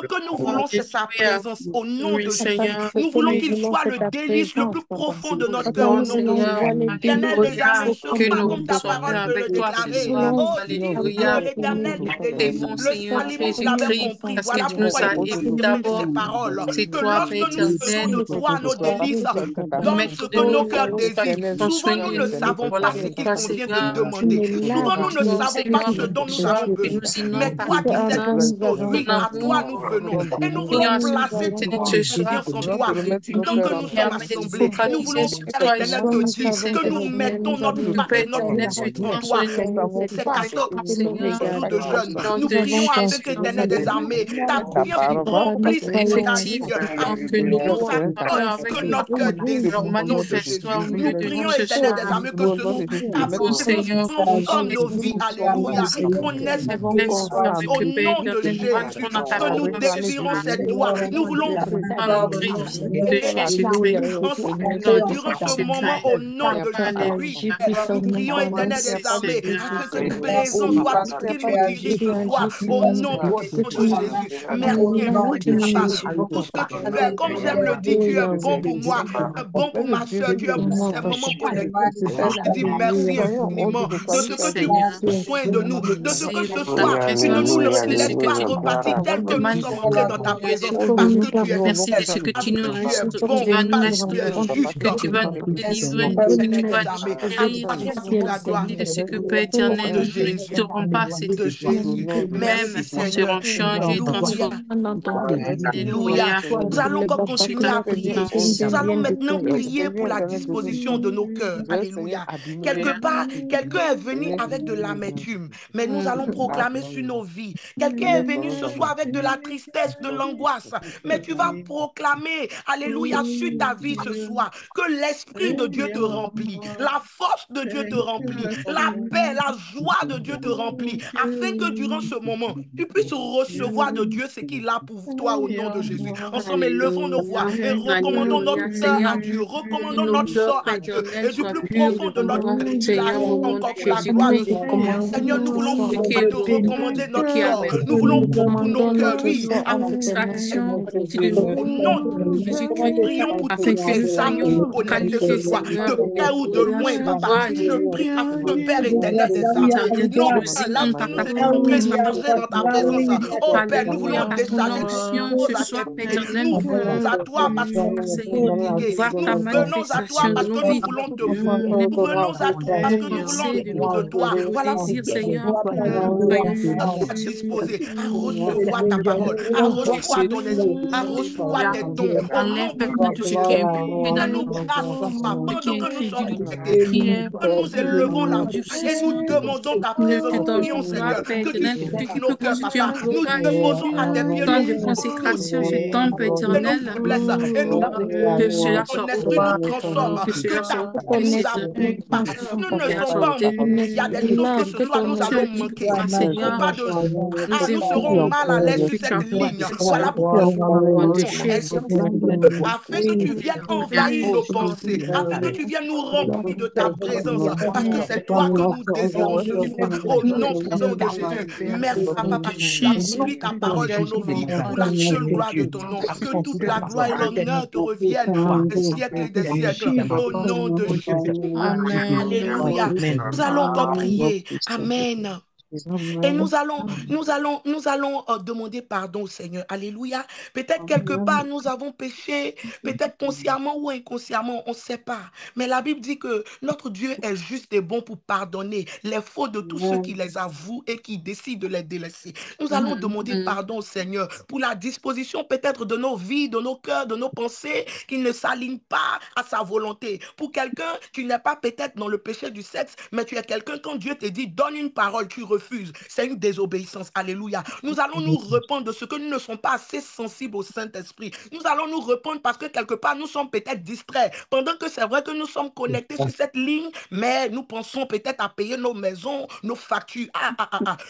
que nous voulons, c'est sa Alléluia. présence au nom Oui, de Jésus. Seigneur. Nous que voulons nous Oui. qu'il voulons, soit c'est le ta délice le plus présence, profond de notre cœur Papa, au Non, nous nom de voulons Seigneur, Jésus. voir les Éternel délices des du armées, Alléluia. ce Que profond soir, de nous comme notre ta puissions cœur. être parole peut le avec toi ce Nous déclarer, soir. voulons oh, tu dis, Alléluia. t'adorer, Éternel, honorer tu ton t'es Nous nom. dit, t'aimons, le Seigneur salut, vous Papa, l'avez notre Jésus-Christ, compris. Saint, parce que Voilà tu nous pourquoi as il aimés dit dans d'abord. ses paroles C'est que toi, Père lorsque nous faisons éternel. de toi nos délices, donne ce Maître que de nos cœurs l'univers, toi désirent. qui Souvent, nous construis ne une savons pas voilà ce qu'il pourquoi, convient de Seigneur, tu demander. me Souvent, laves, nous tu ne me pardonne, savons pas Seigneur, ce pour dont tout nous purifies, cela avons que besoin. nous Mais inondons par toi tu ta qui sais présence. toutes choses, Nous oui, avons à toi n'avons nous venons. Et nous voulons prions à ce nous placer que avons tu toute ce besoin. soir, confiance en toi. Tant nous que nous sommes permet d'être assemblés, nous focalisés voulons, sur Père toi et éternel, sur Papa, te ton nous dire savons Saint que que nous Esprit. Seigneur, mettons nous notre avons Que part et Père notre éternel, besoin. tu en prends toi. soin de nous Seigneur, c'est C'est toi ta qui seule maintenant, peux nous de Seigneur. jour de regarder. jeûne. Nom Nous de Nous avons prions Jésus, avec nom confiance de éternel en des toi. armées. Jésus. Ta vie Papa, nous croyons en accomplie Effective toi. afin afin que que tu nous nous puissions parler accordes ce avec que toi. notre cœur Alors désire au nom de manifeste-toi Jésus. au Nous milieu de nous prions, ce éternel des soir. armées, que ce ta Oh présence Seigneur, transforme nos vies. manifeste-toi, Alléluia. Seigneur. Qu'on ait cette Laisse-moi confiance avec au le Père nom de éternel. Nous Jésus. entrons dans ta Que nous présence ce désirons soir. cette gloire. Nous voulons Par le précieux de Jésus-Christ. Alléluia, que Seigneur, Nom ensemble de durant ce moment Jésus-Christ. au nom de Papa, Jésus. Oui, agis Alléluia. nous puissamment prions, dans nos éternel vies. des Merci armées, Seigneur. afin que ta présence Papa, soit qui nous dirige ce soir agis au puissamment nom parce que de tu Jésus. Merci nous l'as infiniment, Papa, donné. pour tout ce que tu fais. Comme j'aime le dire, tu es Alléluia, bon pour moi, tu es bon pour ma soeur, tu es bon pour ces moments connectés. Je dis merci Alléluia. infiniment de ce Merci que tu Seigneur. prends Merci soin de nous, infiniment. de ce que Merci ce pour ta soir, tu ne nous présence. laisses Merci que pas tu repartir tel te que nous sommes manifestes entrés au dans ta milieu de présence, Ce que nous. parce nous que tu es avons Merci de fidèle, ce que parce tu nous que tu es ce restaures, qu'on tu bon, vas veut nous nous parce que tu rendre es restaurer, compte juste. que tu vas de nous nous délivrer, que donner tu la vas nous Armées. disposer guérir, de À que toi tu tout vas toute nous ciel, la gloire remplir Seigneur. de ce que Père Que au nom la de éternel, nous ne Jésus. quitterons pas cette De vie, Jésus. Merci même on Seigneur. sera changé et Alléluia. transformé. dans tes Alléluia. Alléluia. Nous allons encore Je suis continuer ta à que prier. tu nous présence. Nous donnes allons bien de maintenant ton prier pour la disposition de nos cœurs. Alléluia. Quelque Alléluia. part, quelqu'un est venu avec de l'amertume, mais nous allons proclamer sur nos vies. Quelqu'un est venu ce soir avec de la tristesse, de l'angoisse, mais tu vas proclamer, alléluia, sur ta vie ce soir, que l'Esprit de Dieu te remplit, la force de Dieu te remplit, la paix, la joie de Dieu te remplit, afin que durant ce moment, tu puisses recevoir de Dieu ce qu'il a pour toi au nom de Jésus. Ensemble, élevons nos voix Alléluia. et recommandons notre Alléluia. cœur à Seigneur, Dieu, que recommandons nos notre cœurs, sort Père à Dieu éternel, et du soient plus purs profond de devant notre toi. cœur, Seigneur, au nom de encore pour la gloire nous de ton nom. Jésus-Christ. recommandons Seigneur, nous notre voulons Tout ce sort qui de est entre te tes mains. brûlant, recommander tout ce notre qui est sort. Nous Nous voulons amertume, pour nos recommandons cœurs, notre tout ce oui, qui est sort entre tes mains, frustration, Seigneur sorti Jésus. de nous au au nom nom de nous Jésus-Christ, prions pour afin toutes que nous ces âmes qui soyons sont connectées ce qualifiés, soir, de Seigneur. près ou de Alléluia. loin, papa. Gloire à Je Dieu. prie afin que Père éternel des Père armées, éternel, que tu nous là où inondes tu par nous ta es entrés présence. chargés dans ta présence, oh Père, nous voulons Alléluia. Par ton décharger toutes onction, ce choses à tes soir, Père pieds. éternel, Nous nous venons voulons, à toi parce que Seigneur, nous fatigués. voir ta Nous venons à toi manifestation dans parce nos que nous vies. voulons te voir. Nous venons à toi De parce nos que nous voulons pensées, de de toi. nos Voilà désirs, pourquoi Seigneur. Soyons à focus sur toi. disposer, à recevoir ta parole, à recevoir ton esprit, à recevoir Alléluia. tes dons. Au nom Enlève de maintenant tout ce qui est impurité dans nous nous, grâce ce soir, ce qui pendant est que nous sommes incrédulité, connectés, qui est que nous élevons la voix et nous endurcissement, demandons ta qui ne présence. te donne Prions, pas, Seigneur, Père que tu éternel, touches qui nos peut cœurs, constituer un papa. Nous blocage déposons à tes au pieds temps nos de doutes, consécration, ce temps, Père nos éternel. faiblesses et nous Que cela ton soit esprit nous ôté, transforme, que que cela soit ta Ton paix nous ôté, esprit apporte. nous transforme, Nous que ne Papa. cela sommes soit pas, ôté. Ton il y a esprit des choses que lave, ce que soir nous ton Tu as allons dit esprit que manquer. toi, Nous n'aurons Seigneur, pas de nous nous aimerons serons mal à l'aise que sur tu cette accroisses ligne. ce Voilà soir. pourquoi Au nom de Jésus. afin que tu viennes envahir nos pensées, afin que tu viennes nous remplir de ta présence, parce que c'est toi que nous désirons ce soir, au nom puissant de Jésus. Merci, Au nom papa, de parce que tu Jésus. accomplis ta parole dans nos vies, Gloire pour à la seule Dieu. gloire de ton nom. Que toute la gloire et l'honneur te reviennent des siècles et des siècles, au nom de Jésus. Amen. Alléluia. Nous allons encore prier. Amen. Et nous allons demander pardon au Seigneur. Alléluia. Peut-être quelque part nous avons péché, peut-être consciemment ou inconsciemment, on ne sait pas. Mais la Bible dit que notre Dieu est juste et bon pour pardonner les fautes de tous ceux qui les avouent et qui décident de les délaisser. Nous allons demander Mhm. pardon au Seigneur pour la disposition peut-être de nos vies, de nos cœurs, de nos pensées qui ne s'alignent pas à sa volonté. Pour quelqu'un, tu n'es pas peut-être dans le péché du sexe, mais tu es quelqu'un quand Dieu te dit donne une parole, tu refuses. C'est une désobéissance. Alléluia. Nous allons nous répondre de ce que nous ne sommes pas assez sensibles au Saint-Esprit. Nous allons nous répondre parce que quelque part nous sommes peut-être distraits. Pendant que c'est vrai que nous sommes connectés sur cette ligne, mais nous pensons peut-être à payer nos maisons, nos factures.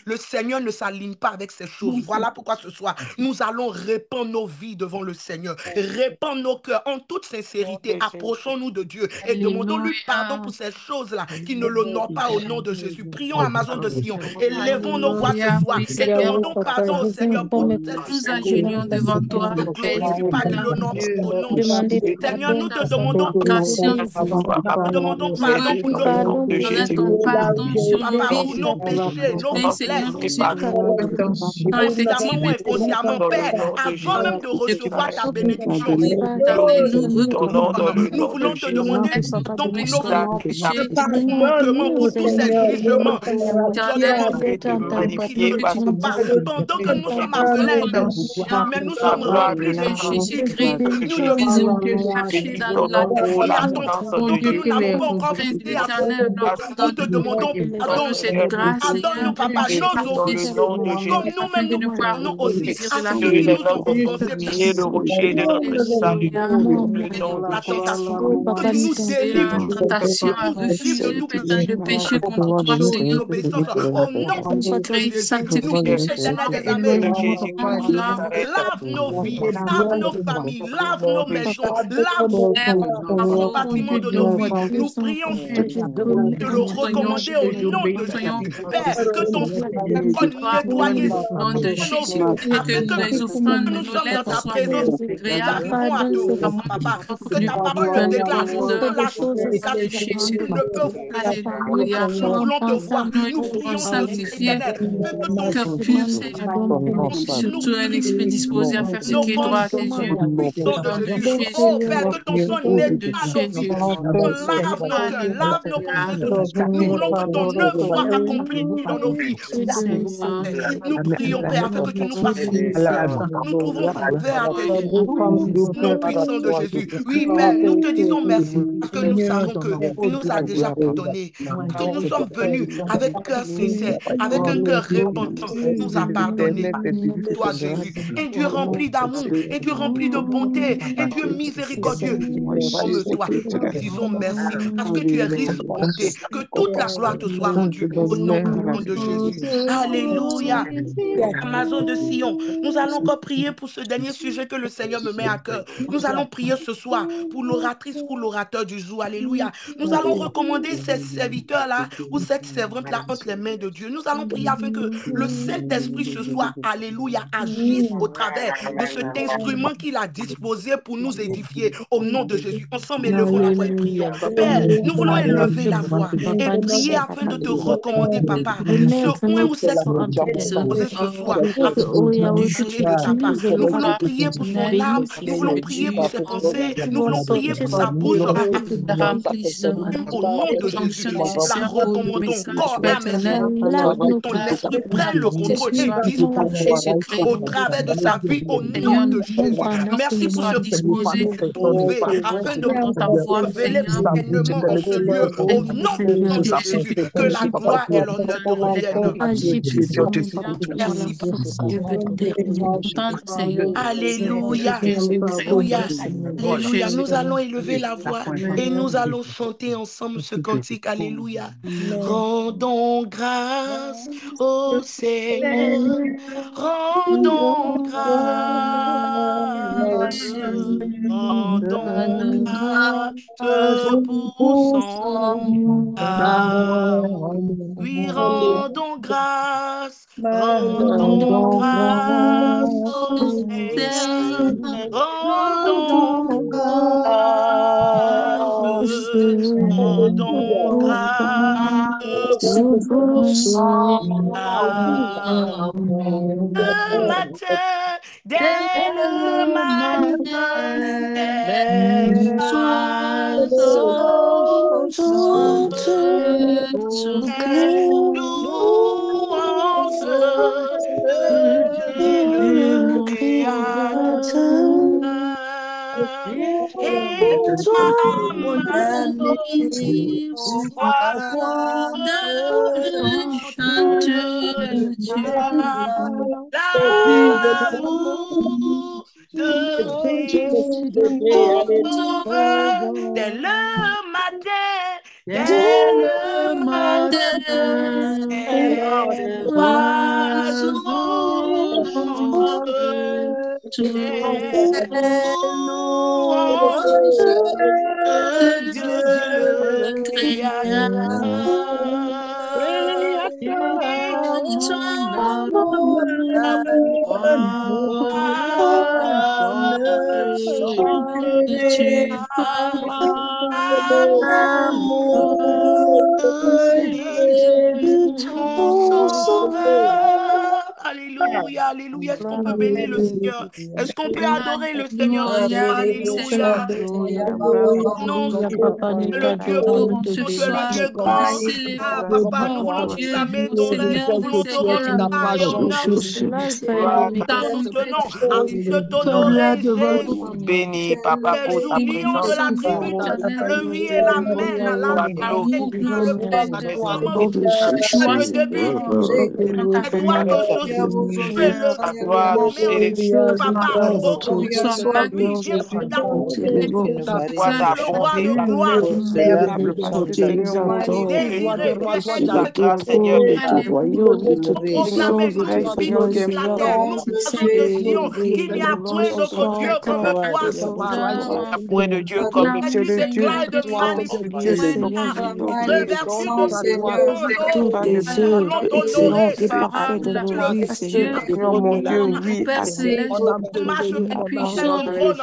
Le Seigneur ne s'aligne pas avec ces choses. Voilà pourquoi ce soir, nous allons répandre nos vies devant le Seigneur. Répandre nos cœurs en toute sincérité. Approchons-nous de Dieu et demandons-lui pardon Alléluia. pour ces choses-là qui ne l'honorent pas au nom de Jésus. Prions Amazon de Sion. Élevons nos voix ce Alléluia. soir Oui, et Seigneur. demandons pardon au Seigneur pour toute cette Nous situation. agenouillons devant toi, Père Glorifie pas éternel. le nom au nom de Demander Jésus. Nous Seigneur, pardon nous te ta pour demandons pour nos supplication l'oppression. vies. devant toi. Nous te demandons Nous pardon pour voulons nos Pardon pour connaître tout. ton pardon sur nos papa, pour vies. nos péchés, nos Père Seigneur, faiblesses, que si Pardon. nous avons été consciemment ou tirés inconsciemment, Père, avant même de de que recevoir ta nous bénédiction. Pardon. éternel, nous reconnaissons. Nous voulons te demander Laisse nos pardon pour nos péchés, péchés, manquements, Pardonne-nous, pour tous ces Seigneur. jugements. Nous en éternel, demandons Dieu t'entend qui pardon. ne te touche pas. Pendant que nous sommes appelés, rédemption, mais nous sommes remplis de de Je te Jésus-Christ, bénis nous pour devons ils nous. ont caché dans la et à ton mon que Dieu, nous n'avons pas encore Père visité à ton éternel, nous te demandons donne-nous pardon. cette grâce, Pardonne-nous, Seigneur, de papa, nos justice, offenses, comme afin nous-mêmes de nous ne pas pardonnons aussi reproduire à la tous ceux qui même nous ont offensés. Alléluia. La tentation, Oh, que Papa, tu nous nous t'en Et délivres, la prions. tentation nous à délivres de refuser tout peut-être de péché contre toi, Seigneur. l'obéissance au nom Pas ton de Jésus. Nous Sanctifie-nous, prions, éternel Seigneur, des armées, éloigne-nous de toi, lave nos vies, lave nos familles, lave nos maisons, lave Père, le pardon, mon bâtiment Dieu, de de nos nous vies. être Nous Nous sommes prions contre Dieu de comme te que le nous soyons recommander au nom que de nous soyons Jésus. Père, que ton sang de toi dans nettoyer le nom de nos vies, Jésus et afin que les que offrandes de nous nos sommes dans lèvres ta soient présence. Nous agréables arrivons à pardonne te ce à voir, moi papa, parce que que ta parole le plein de déclare. on Sans fait pardon. des la choses sans te supplication, demander nul ne peut pardon. voir le Père. Alléluia. Parfois, Nous en voulons te pensant, voir. Nous Nous étant prions, sanctifiés, éternel, que ton que puisse demande être pardon pour mes péchés. surtout un esprit disposé à faire ce nos qui est droit à tes pensées. yeux. Oui, au nom de Au nom de Jésus. Pardon, Oh Jésus. Seigneur. Père, que ton sang Au nom de nettoie nos vies. Jésus. Lave nos cœurs, lave nos pensées ce soir. Nous voulons que ton œuvre soit accomplie dans nos vies. Dieu Oui, de Seigneur. l'esprit. Nous prions, Père, afin que tu nous fasses Alléluia. grâce. Nous trouvons faveur à tes yeux. Nom puissant de Jésus. Oui, Alléluia. Père, nous te disons merci parce que nous savons que tu nous as déjà pardonné. Parce que nous sommes venus avec cœur sincère, avec un cœur repentant. Tu nous as pardonné. Toi, Jésus, un Dieu rempli d'amour, un Dieu rempli de bonté, un Dieu miséricordieux. Comme toi, nous disons merci parce que tu es riche en bonté. Que toute la gloire te soit rendue au nom puissant de Jésus. Alléluia. Amazon de Sion, nous allons encore prier pour ce dernier sujet que le Seigneur me met à cœur. Nous allons prier ce soir pour l'oratrice ou l'orateur du jour. Alléluia. Nous allons recommander ces serviteurs-là ou cette servante-là entre les mains de Dieu. Nous allons prier afin que le Saint-Esprit ce soir, alléluia, agisse au travers de cet instrument qu'il a disposé pour nous édifier au nom de Jésus. Ensemble, élevons la voix et prions. Alléluia. Papa, Père, nous nous voulons prions. élever la voix et Papa, prier Dieu, afin de Papa, te Dieu. recommander, papa, ce Remettre point nos ou cette questions entre tes mains. posé ce soir, Je prie que, afin oh Yahweh, de que parler tu de ta part. utilises Nous les voulons femmes, que prier tu pour nous son âme, bénisses, nous Que voulons Seigneur. prier pour tu ses pensées, nous Vont voulons prier sortir pour sans sa bouche. que que tu tu remplisses Au nom de cette Jésus, onction nous la nécessaire pour le recommandons, message, corps, Père âme et éternel, esprit. lave nos Ton que cœurs. esprit tu vas prenne le apporter ce contrôle et soir dispose Dans la foi, Jésus-Christ. au travers de sa vie au nom Seigneur, de nous Jésus. pendant ce Merci qu'il pour moment, ce soit disposé trouvé afin de entendre ta voix, révéler Seigneur. pleinement en ce lieu au Seigneur, nom puissant Seigneur. de que ce Jésus. Que la sujet gloire et l'honneur te éternel, reviennent. Agis puissamment, Seigneur, Papa, par la Merci. force de votre témoin. entendre, Seigneur, Alléluia. Dispose, Alléluia. Seigneur. Alléluia. Nous allons Jésus-Christ. élever la voix Amen. et nous allons chanter ensemble ce cantique. Alléluia. Amen. Rendons grâce au Seigneur. Rendons grâce. Rendons Donne grâce grâce pour son amour. Oui, rendons grâce au au Seigneur. Seigneur. Rendons grâce, rendons grâce pour son amour. Le matin, dès le Le matin, matin, les oiseaux chantent les louanges de Dieu le Créateur. Et toi, mon âme, ami, pourquoi ne chante Dieu. l'amour de Christ nous sauve dès le matin, dès Le le matin, matin, les les oiseaux oiseaux chantent chantent les louanges de Dieu le Créateur. Créateur. Et Mon sauveur. Alléluia, alléluia. Est-ce qu'on peut bénir le Seigneur? Est-ce qu'on peut adorer le Seigneur ce soir? Alléluia, oui, Alléluia. Seigneur. Alléluia, Non, Alléluia, Papa, nous le Dieu t'adorons, nous Adorons te ce tu es le soir, Dieu bénissons. nous grand. célébrons Ah, Le papa, nous nom ton voulons de Dieu, proclamer nous ton nom. Nous célébrons le voulons te rendre Seigneur, nous gloire et louons honneur. ton je nom, cela Seigneur, fait nous une Nous t'allons tenons peut-être à louer, te Sois là t'honorer, devant Jésus. nous, Seigneur. Béni, Papa, Les pour ta béni lions de présence la ce ce nom soir. tribu de éternel, le oui et Alléluia, l'amen. alléluia, La Sois Lord. terre glorifié amour, exulte gloire, de dans paix, ta bénédiction. maison. dévoilement. Oh, de Jésus. Je te Choisis-nous bénis. encore dans ta C'est toi que prière, je tu es Alléluia. le Ta gloire nous merci, célèbre. Alléluia, papa. gloire à Oh, toi. sois oui, Gloire viens à magnifié, toi, prendre ta nous place. t'élèvons. Tu Vois es ta exalté, le roi bonté, de ta gloire. Nous miséricorde. t'élèvons, nous Sur te chacun exaltons. Désiré, tu es C'est quelqu'un de ta ton grâce, qui Seigneur. trône, de ton Alléluia, royaume, de pour toute proclamer, puissance, de nul toute Seigneur, fils tu es grâce sur et la bon. terre. gloire. Nous avons Et dession Jésus, qu'il n'y a point révérence d'autre Dieu soit comme accordée à toi. ton nom. acclame, Il n'y a point de Dieu comme La toi. nuit déclare de Oh magnifiques Dieu, Seigneur, résultats. je te Revers-tu glorifie. de Toutes splendeur. tes Nous voulons œuvres t'honorer. excellentes et Tu parfaites dans incomparable, nos le vies, Dieu, Seigneur. Dieu Seigneur, mon Dieu, notre oui. Père céleste, on marche Peu près de appartient, ton trône.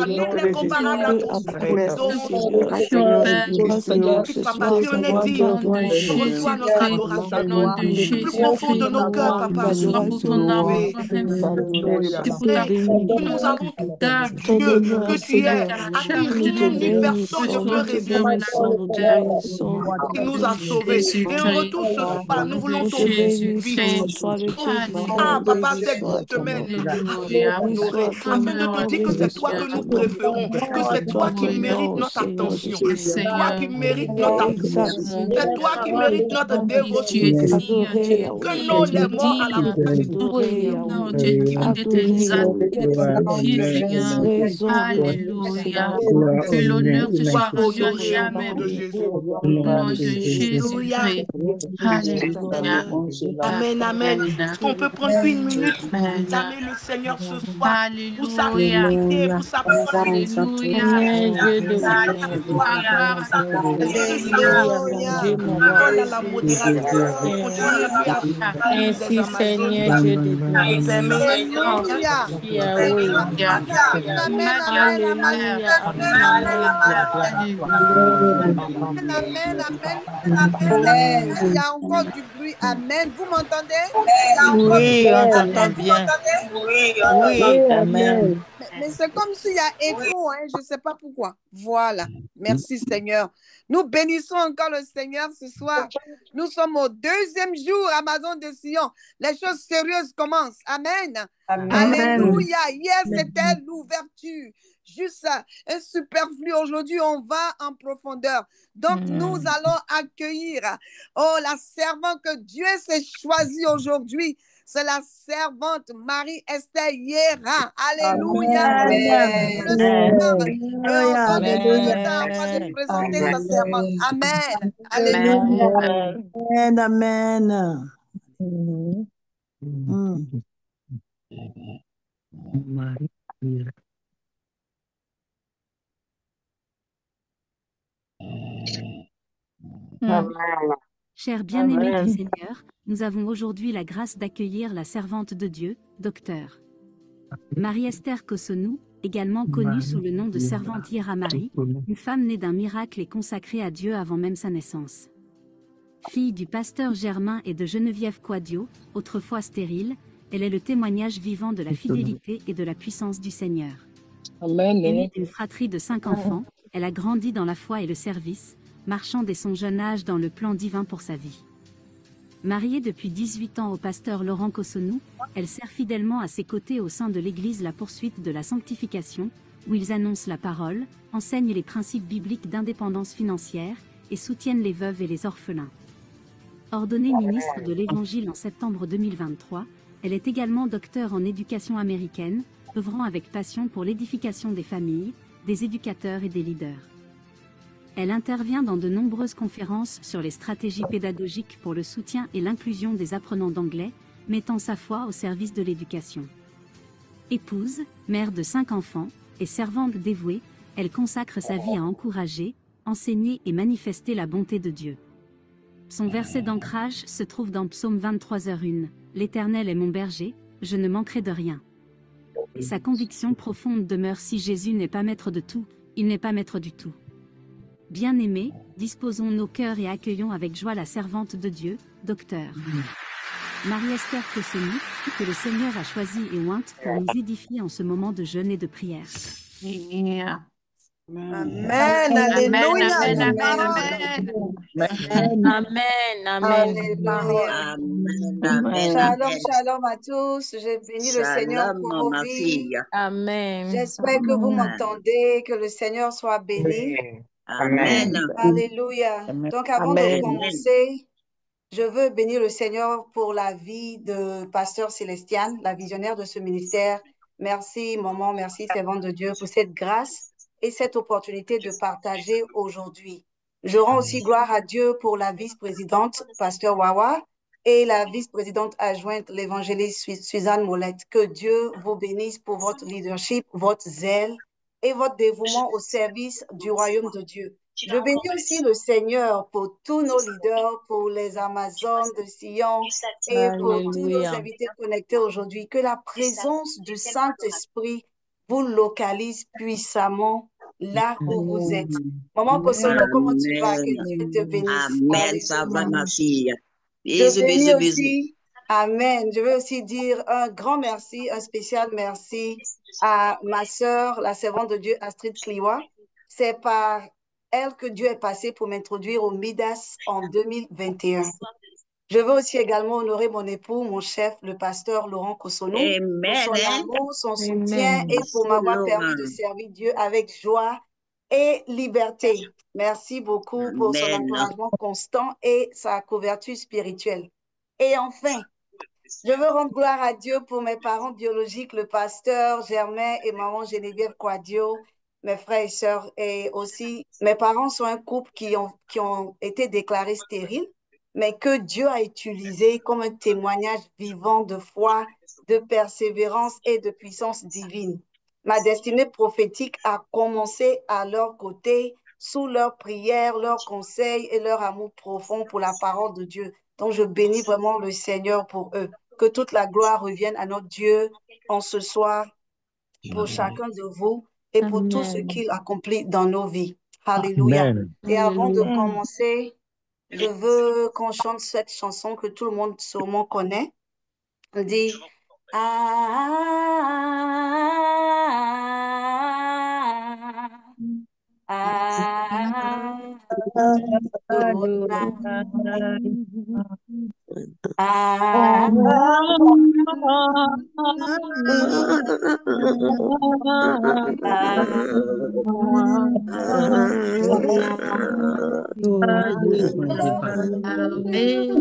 Nul incomparable, n'est comparable à peu ton appartient, nom. Merci Seigneur. Je Père, veux pas, Seigneur, que ce Papa, soit tu en es toi au qui nom digne. de dois Reçois notre Jésus-Christ, au adoration nom de du plus profond de Jésus-Christ, nos cœurs, papa. nous sommes pour ton l'adoration. amour Oui. tant infini, Je pour te ta bénis. Que nous avons regard, Ton Dieu que honneur, tu ta es, Seigneur. à qui caractère Nous te rien ni Jésus. personne ne bénissons, peut nous Reçois te l'honneur et la bénissons, nous te gloire bénissons. qui nous a de sauvés. Et en Jésus-Christ, retour ce soir, nous au nom voulons de Nous te bénissons, Jésus-Christ. toi le Dieu ah, d'Israël, Alléluia, papa, béni cette soit ton nom. semaine, Alléluia. Béni honorer, soit ton afin de nom, te Honneur, dire que béni c'est toi soit que nous ton nom. préférons, que c'est toi qui Ton Alléluia. mérites nom, notre Seigneur attention, Oui, Jésus. toi qui Seigneur, mérites notre mon c'est Exalté, toi Père, qui mérites notre oui, tu es dévotion. digne, tu adoré es Que Yahweh, digne, non, tu les es morts à la digne. place de Oh adoré Seigneur, Yahweh, tu es digne d'être adoré exalté, Yahweh. d'être glorifié, Seigneur. Raison de tout, Alléluia. Seigneur. Que l'honneur te soit sois rendu à honoré au nom jamais. de Jésus. Au nom de Alléluia. Jésus-Christ. Alléluia. Amen, amen. Amen. Est-ce qu'on peut prendre une minute pour Amen. blâmer le Seigneur ce soir pour sa Alléluia. fidélité, pour sa Alléluia. Seigneur Dieu de ce lumière, de soir, Acclame puissance. sa Esprit de Dieu, Alléluia, mon Dieu, mon roi. demande à la modération de continuer lui à faire l'une des Ainsi, Amazones. Seigneur Dieu de gloire. Excellence. Alléluia. Yahweh. Alléluia. Amen, amen, amen, amen. Alléluia, Amen, Amen. Alléluia. Amen, amen, amen. Il y a encore du bruit. Amen. Vous m'entendez? Oui, on t'entend bien. Oui, Amen. Mais c'est comme s'il y a écho, hein? Je ne sais pas pourquoi. Voilà. Merci Seigneur. Nous bénissons encore le Seigneur ce soir. Nous sommes au deuxième jour, Amazon de Sion. Les choses sérieuses commencent. Amen. Alléluia. Hier, c'était l'ouverture. Juste un superflu. Aujourd'hui, on va en profondeur. Donc, nous allons accueillir la servante que Dieu s'est choisie aujourd'hui. C'est la servante Marie-Esther Yera. Alléluia. Le Seigneur donne le temps afin de présenter sa servante. Amen. Alléluia. Amen. Amen. Chers bien-aimés du Seigneur, nous avons aujourd'hui la grâce d'accueillir la servante de Dieu, Docteur Marie-Esther Cosonou, également connue sous le nom de servante Yera Marie, une femme née d'un miracle et consacrée à Dieu avant même sa naissance. Fille du pasteur Germain et de Geneviève Quadio, autrefois stérile, elle est le témoignage vivant de la fidélité et de la puissance du Seigneur. Aînée d'une fratrie de 5 enfants, elle a grandi dans la foi et le service, marchant dès son jeune âge dans le plan divin pour sa vie. Mariée depuis 18 ans au pasteur Laurent Cosonou, elle sert fidèlement à ses côtés au sein de l'Église La Poursuite de la Sanctification, où ils annoncent la parole, enseignent les principes bibliques d'indépendance financière et soutiennent les veuves et les orphelins. Ordonnée ministre de l'Évangile en septembre 2023, elle est également docteure en éducation américaine, œuvrant avec passion pour l'édification des familles, des éducateurs et des leaders. Elle intervient dans de nombreuses conférences sur les stratégies pédagogiques pour le soutien et l'inclusion des apprenants d'anglais, mettant sa foi au service de l'éducation. Épouse, mère de 5 enfants, et servante dévouée, elle consacre sa vie à encourager, enseigner et manifester la bonté de Dieu. Son verset d'ancrage se trouve dans Psaume 23h1. L'Éternel est mon berger, je ne manquerai de rien. Et sa conviction profonde demeure si Jésus n'est pas maître de tout, il n'est pas maître du tout. Bien-aimés, disposons nos cœurs et accueillons avec joie la servante de Dieu, docteur Marie-Esther Cossoni, que le Seigneur a choisie et ointe pour nous édifier en ce moment de jeûne et de prière. Yeah. Amen. Amen, Alléluia. amen, amen, Parole. amen. Amen. Alléluia. Amen. Shalom, shalom à tous. Je bénis le Seigneur pour Shalom, vos ma vies. fille. Amen. J'espère que vous m'entendez, que le Seigneur soit béni. Amen. Alléluia. Amen. Donc, avant de Amen. commencer, je veux bénir le Seigneur pour la vie de Pasteur Célestiane, la visionnaire de ce ministère. Merci, maman, merci, servante de Dieu, pour cette grâce et cette opportunité de partager aujourd'hui. Je rends aussi gloire à Dieu pour la vice-présidente, Pasteur Wawa, et la vice-présidente adjointe, l'évangéliste Suzanne Molette. Que Dieu vous bénisse pour votre leadership, votre zèle et votre dévouement au service du royaume de Dieu. Je bénis aussi le Seigneur pour tous nos leaders, pour les Amazones de Sion et pour tous nos Alléluia. invités connectés aujourd'hui. Que la présence du Saint-Esprit vous localise puissamment là où vous êtes. Maman Kosono, comment tu vas? Que Amen. Dieu te bénisse. Amen. Ça va, ma fille. Je Bisous, bénis bisous, bisous. aussi, Amen. Je veux aussi dire un grand merci, un spécial merci à ma sœur, la servante de Dieu, Astrid Kliwa. C'est par elle que Dieu est passé pour m'introduire au Midas en 2021. Je veux aussi également honorer mon époux, mon chef, le pasteur Laurent Kosonou, pour Amen. son Hein? amour, son soutien Amen. et pour m'avoir permis Laurent. de servir Dieu avec joie et liberté. Merci beaucoup pour son Amen. encouragement constant et sa couverture spirituelle. Et enfin, je veux rendre gloire à Dieu pour mes parents biologiques, le pasteur Germain et maman Geneviève Quadio, mes frères et sœurs. Et aussi, mes parents sont un couple qui ont été déclarés stériles, mais que Dieu a utilisé comme un témoignage vivant de foi, de persévérance et de puissance divine. Ma destinée prophétique a commencé à leur côté, sous leurs prières, leurs conseils et leur amour profond pour la parole de Dieu. Donc, je bénis vraiment le Seigneur pour eux. Que toute la gloire revienne à notre Dieu en ce soir pour chacun de vous et pour tout ce Amen. qu'il accomplit dans nos vies. Alléluia. Et avant de Alléluia. commencer, je veux qu'on chante cette chanson que tout le monde sûrement connaît. On dit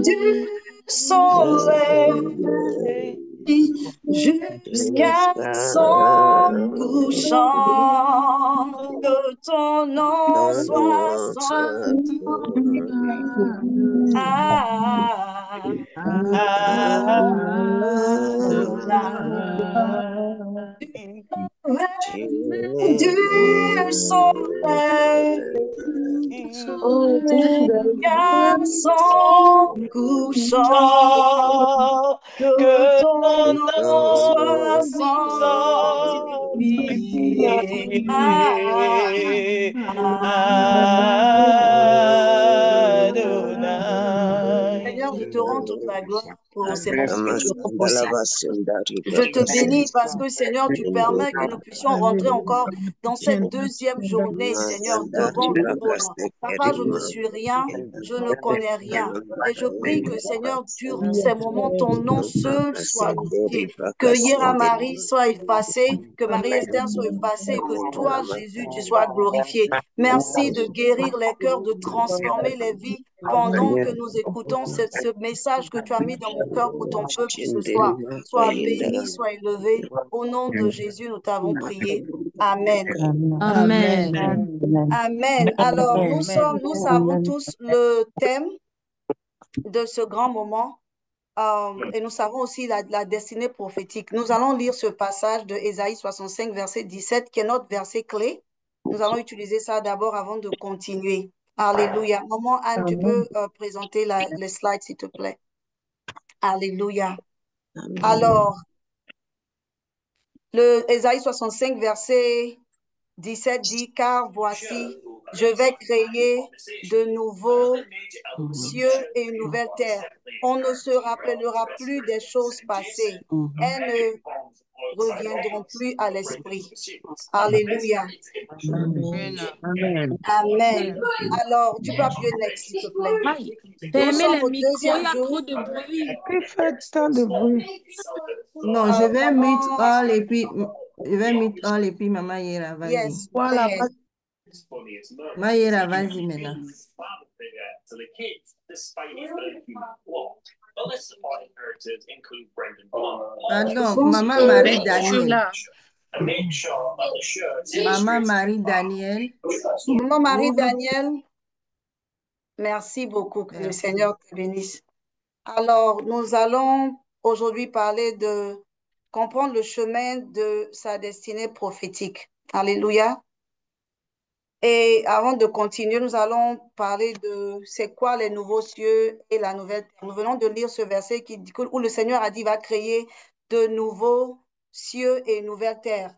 du soleil jusqu'à son couchant, que ton nom soit sanctifié. Du soleil jusqu'à son couchant, que ton nom soit sanctifié. Seigneur, je te rends toute la gloire pour ces moments que tu rends possibles. Je te bénis parce que, Seigneur, tu permets que nous puissions rentrer encore dans cette deuxième journée, Seigneur, devant le trône. Papa, je ne suis rien, je ne connais rien. Et je prie que, Seigneur, durant ces moments, ton nom seul soit glorifié. Que Yera Marie soit effacée, que Marie-Esther soit effacée, que toi, Jésus, tu sois glorifié. Merci de guérir les cœurs, de transformer les vies pendant que nous écoutons ce message que tu as mis dans mon cœur pour ton peuple ce soir. Sois béni, sois élevé. Au nom de Jésus, nous t'avons prié. Amen. Amen. Amen. Alors, nous savons tous le thème de ce grand moment et nous savons aussi la destinée prophétique. Nous allons lire ce passage de Ésaïe 65, verset 17, qui est notre verset clé. Nous allons utiliser ça d'abord avant de continuer. Alléluia. Maman Anne, tu peux présenter les slides, s'il te plaît. Alléluia. Alors, le Ésaïe 65, verset 17 dit, car voici, je vais créer de nouveaux cieux et une nouvelle terre. On ne se rappellera plus des choses passées. Elles ne reviendront plus à l'esprit. Alléluia. Amen. Amen. Alors, tu peux appuyer next, s'il te plaît. Nous Fermez sommes les au micros, il deuxième y a trop jour. de bruit. Qui fait tant de bruit? Non, je vais mute Maman, all et puis Maman Yera, vas-y. yes, go Voilà, ahead. Maman Yera, vas-y maintenant. Pardon, Maman Marie Je suis Daniel. là. Maman Marie Daniel. Maman Marie Ouvre. Daniel, merci beaucoup. Que le Merci. Seigneur te bénisse. Alors, nous allons aujourd'hui parler de comprendre le chemin de sa destinée prophétique. Alléluia. Et avant de continuer, nous allons parler de c'est quoi les nouveaux cieux et la nouvelle terre. Nous venons de lire ce verset où le Seigneur a dit va créer de nouveaux cieux et une nouvelle terre.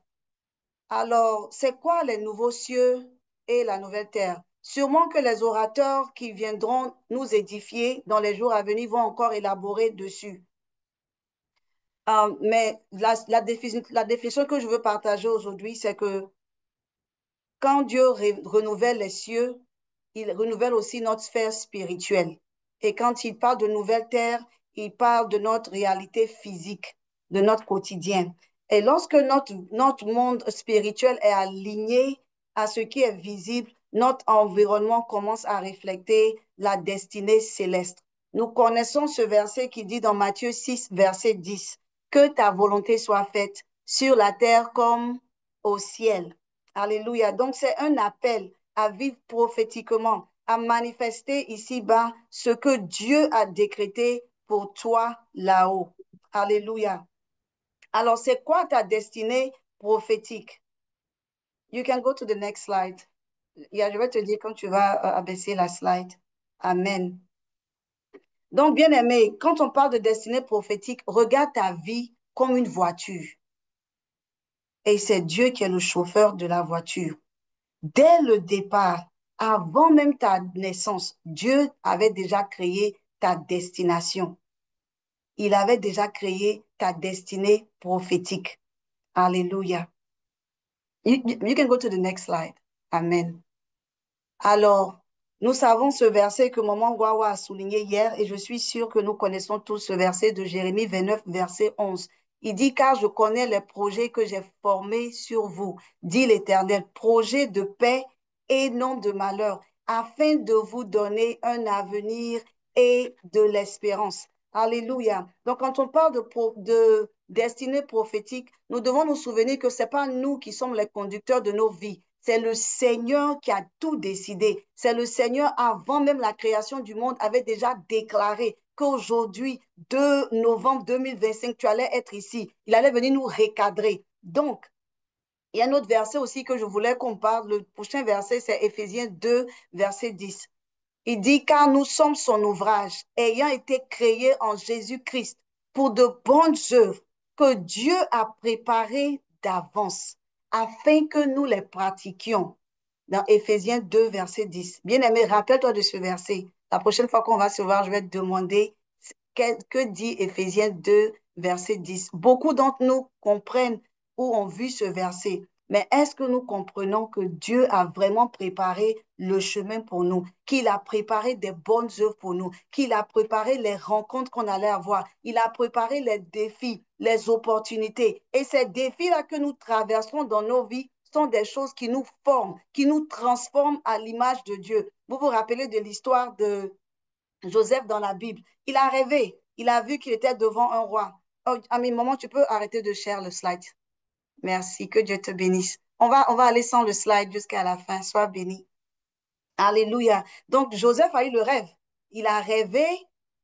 Alors, c'est quoi les nouveaux cieux et la nouvelle terre? Sûrement que les orateurs qui viendront nous édifier dans les jours à venir vont encore élaborer dessus. Mais la définition que je veux partager aujourd'hui, c'est que quand Dieu renouvelle les cieux, il renouvelle aussi notre sphère spirituelle. Et quand il parle de nouvelle terre, il parle de notre réalité physique, de notre quotidien. Et lorsque notre monde spirituel est aligné à ce qui est visible, notre environnement commence à refléter la destinée céleste. Nous connaissons ce verset qui dit dans Matthieu 6, verset 10, « Que ta volonté soit faite sur la terre comme au ciel. » Alléluia. Donc, c'est un appel à vivre prophétiquement, à manifester ici-bas ce que Dieu a décrété pour toi là-haut. Alléluia. Alors, c'est quoi ta destinée prophétique? You can go to the next slide. Je vais te dire quand tu vas abaisser la slide. Amen. Donc, bien-aimé, quand on parle de destinée prophétique, regarde ta vie comme une voiture. Et c'est Dieu qui est le chauffeur de la voiture. Dès le départ, avant même ta naissance, Dieu avait déjà créé ta destination. Il avait déjà créé ta destinée prophétique. Alléluia. You can go to the next slide. Amen. Alors, nous savons ce verset que Maman Wawa a souligné hier et je suis sûre que nous connaissons tous ce verset de Jérémie 29, verset 11. Il dit, car je connais les projets que j'ai formés sur vous, dit l'Éternel, projets de paix et non de malheur, afin de vous donner un avenir et de l'espérance. Alléluia. Donc, quand on parle de destinée prophétique, nous devons nous souvenir que ce n'est pas nous qui sommes les conducteurs de nos vies. C'est le Seigneur qui a tout décidé. C'est le Seigneur, avant même la création du monde, avait déjà déclaré qu'aujourd'hui, 2 novembre 2025, tu allais être ici. Il allait venir nous recadrer. Donc, il y a un autre verset aussi que je voulais qu'on parle. Le prochain verset, c'est Éphésiens 2, verset 10. Il dit, car nous sommes son ouvrage, ayant été créés en Jésus-Christ pour de bonnes œuvres que Dieu a préparées d'avance, afin que nous les pratiquions. Dans Éphésiens 2, verset 10. Bien-aimé, rappelle-toi de ce verset. La prochaine fois qu'on va se voir, je vais te demander que dit Éphésiens 2, verset 10. Beaucoup d'entre nous comprennent ou ont vu ce verset. Mais est-ce que nous comprenons que Dieu a vraiment préparé le chemin pour nous, qu'il a préparé des bonnes œuvres pour nous, qu'il a préparé les rencontres qu'on allait avoir, il a préparé les défis, les opportunités. Et ces défis-là que nous traversons dans nos vies sont des choses qui nous forment, qui nous transforment à l'image de Dieu. Vous vous rappelez de l'histoire de Joseph dans la Bible. Il a rêvé, il a vu qu'il était devant un roi. Oh, à mes moments, tu peux arrêter de share le slide. Merci, que Dieu te bénisse. On va aller sans le slide jusqu'à la fin. Sois béni. Alléluia. Donc, Joseph a eu le rêve. Il a rêvé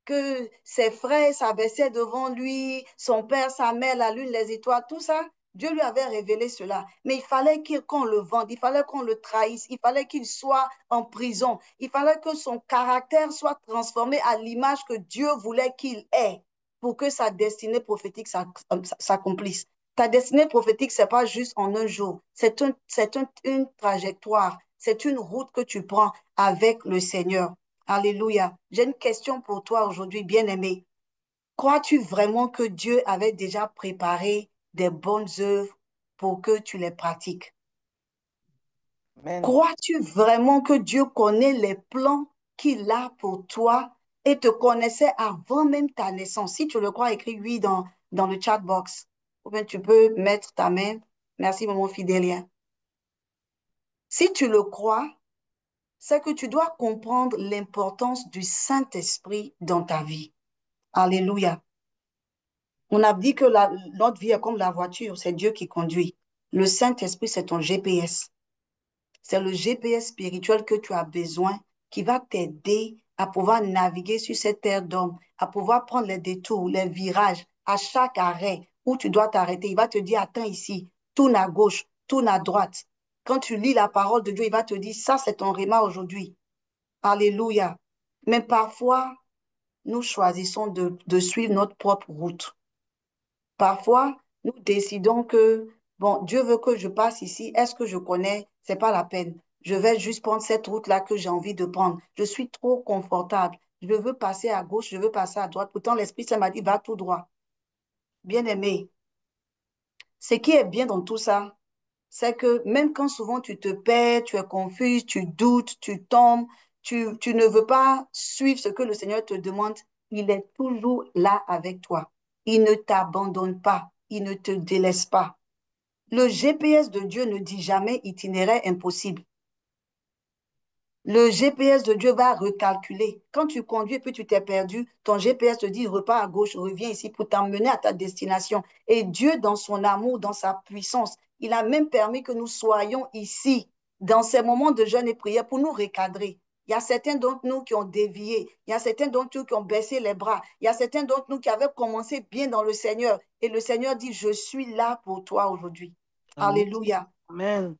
que ses frères s'abaissaient devant lui, son père, sa mère, la lune, les étoiles, tout ça. Dieu lui avait révélé cela. Mais il fallait qu'on le vende, il fallait qu'on le trahisse, il fallait qu'il soit en prison. Il fallait que son caractère soit transformé à l'image que Dieu voulait qu'il ait pour que sa destinée prophétique s'accomplisse. Ta destinée prophétique, ce n'est pas juste en un jour. C'est une trajectoire. C'est une route que tu prends avec le Seigneur. Alléluia. J'ai une question pour toi aujourd'hui, bien-aimé. Crois-tu vraiment que Dieu avait déjà préparé des bonnes œuvres pour que tu les pratiques? Amen. Crois-tu vraiment que Dieu connaît les plans qu'il a pour toi et te connaissait avant même ta naissance? Si tu le crois, écris oui dans le chat box. Ou bien tu peux mettre ta main. Merci, maman Fidélia. Si tu le crois, c'est que tu dois comprendre l'importance du Saint-Esprit dans ta vie. Alléluia. On a dit que notre vie est comme la voiture, c'est Dieu qui conduit. Le Saint-Esprit, c'est ton GPS. C'est le GPS spirituel que tu as besoin qui va t'aider à pouvoir naviguer sur cette terre d'homme, à pouvoir prendre les détours, les virages, à chaque arrêt où tu dois t'arrêter. Il va te dire, attends ici, tourne à gauche, tourne à droite. Quand tu lis la parole de Dieu, il va te dire, ça c'est ton réma aujourd'hui. Alléluia. Mais parfois, nous choisissons de suivre notre propre route. Parfois, nous décidons que, bon, Dieu veut que je passe ici. Est-ce que je connais? C'est pas la peine. Je vais juste prendre cette route-là que j'ai envie de prendre. Je suis trop confortable. Je veux passer à gauche, je veux passer à droite. Pourtant, l'Esprit Saint m'a dit, va tout droit. Bien-aimé, ce qui est bien dans tout ça, c'est que même quand souvent tu te perds, tu es confus, tu doutes, tu tombes, tu ne veux pas suivre ce que le Seigneur te demande, il est toujours là avec toi. Il ne t'abandonne pas, il ne te délaisse pas. Le GPS de Dieu ne dit jamais itinéraire impossible. Le GPS de Dieu va recalculer. Quand tu conduis et puis tu t'es perdu, ton GPS te dit repars à gauche, reviens ici pour t'emmener à ta destination. Et Dieu, dans son amour, dans sa puissance, il a même permis que nous soyons ici, dans ces moments de jeûne et prière, pour nous recadrer. Il y a certains d'entre nous qui ont dévié. Il y a certains d'entre nous qui ont baissé les bras. Il y a certains d'entre nous qui avaient commencé bien dans le Seigneur. Et le Seigneur dit, je suis là pour toi aujourd'hui. Amen. Alléluia. Amen.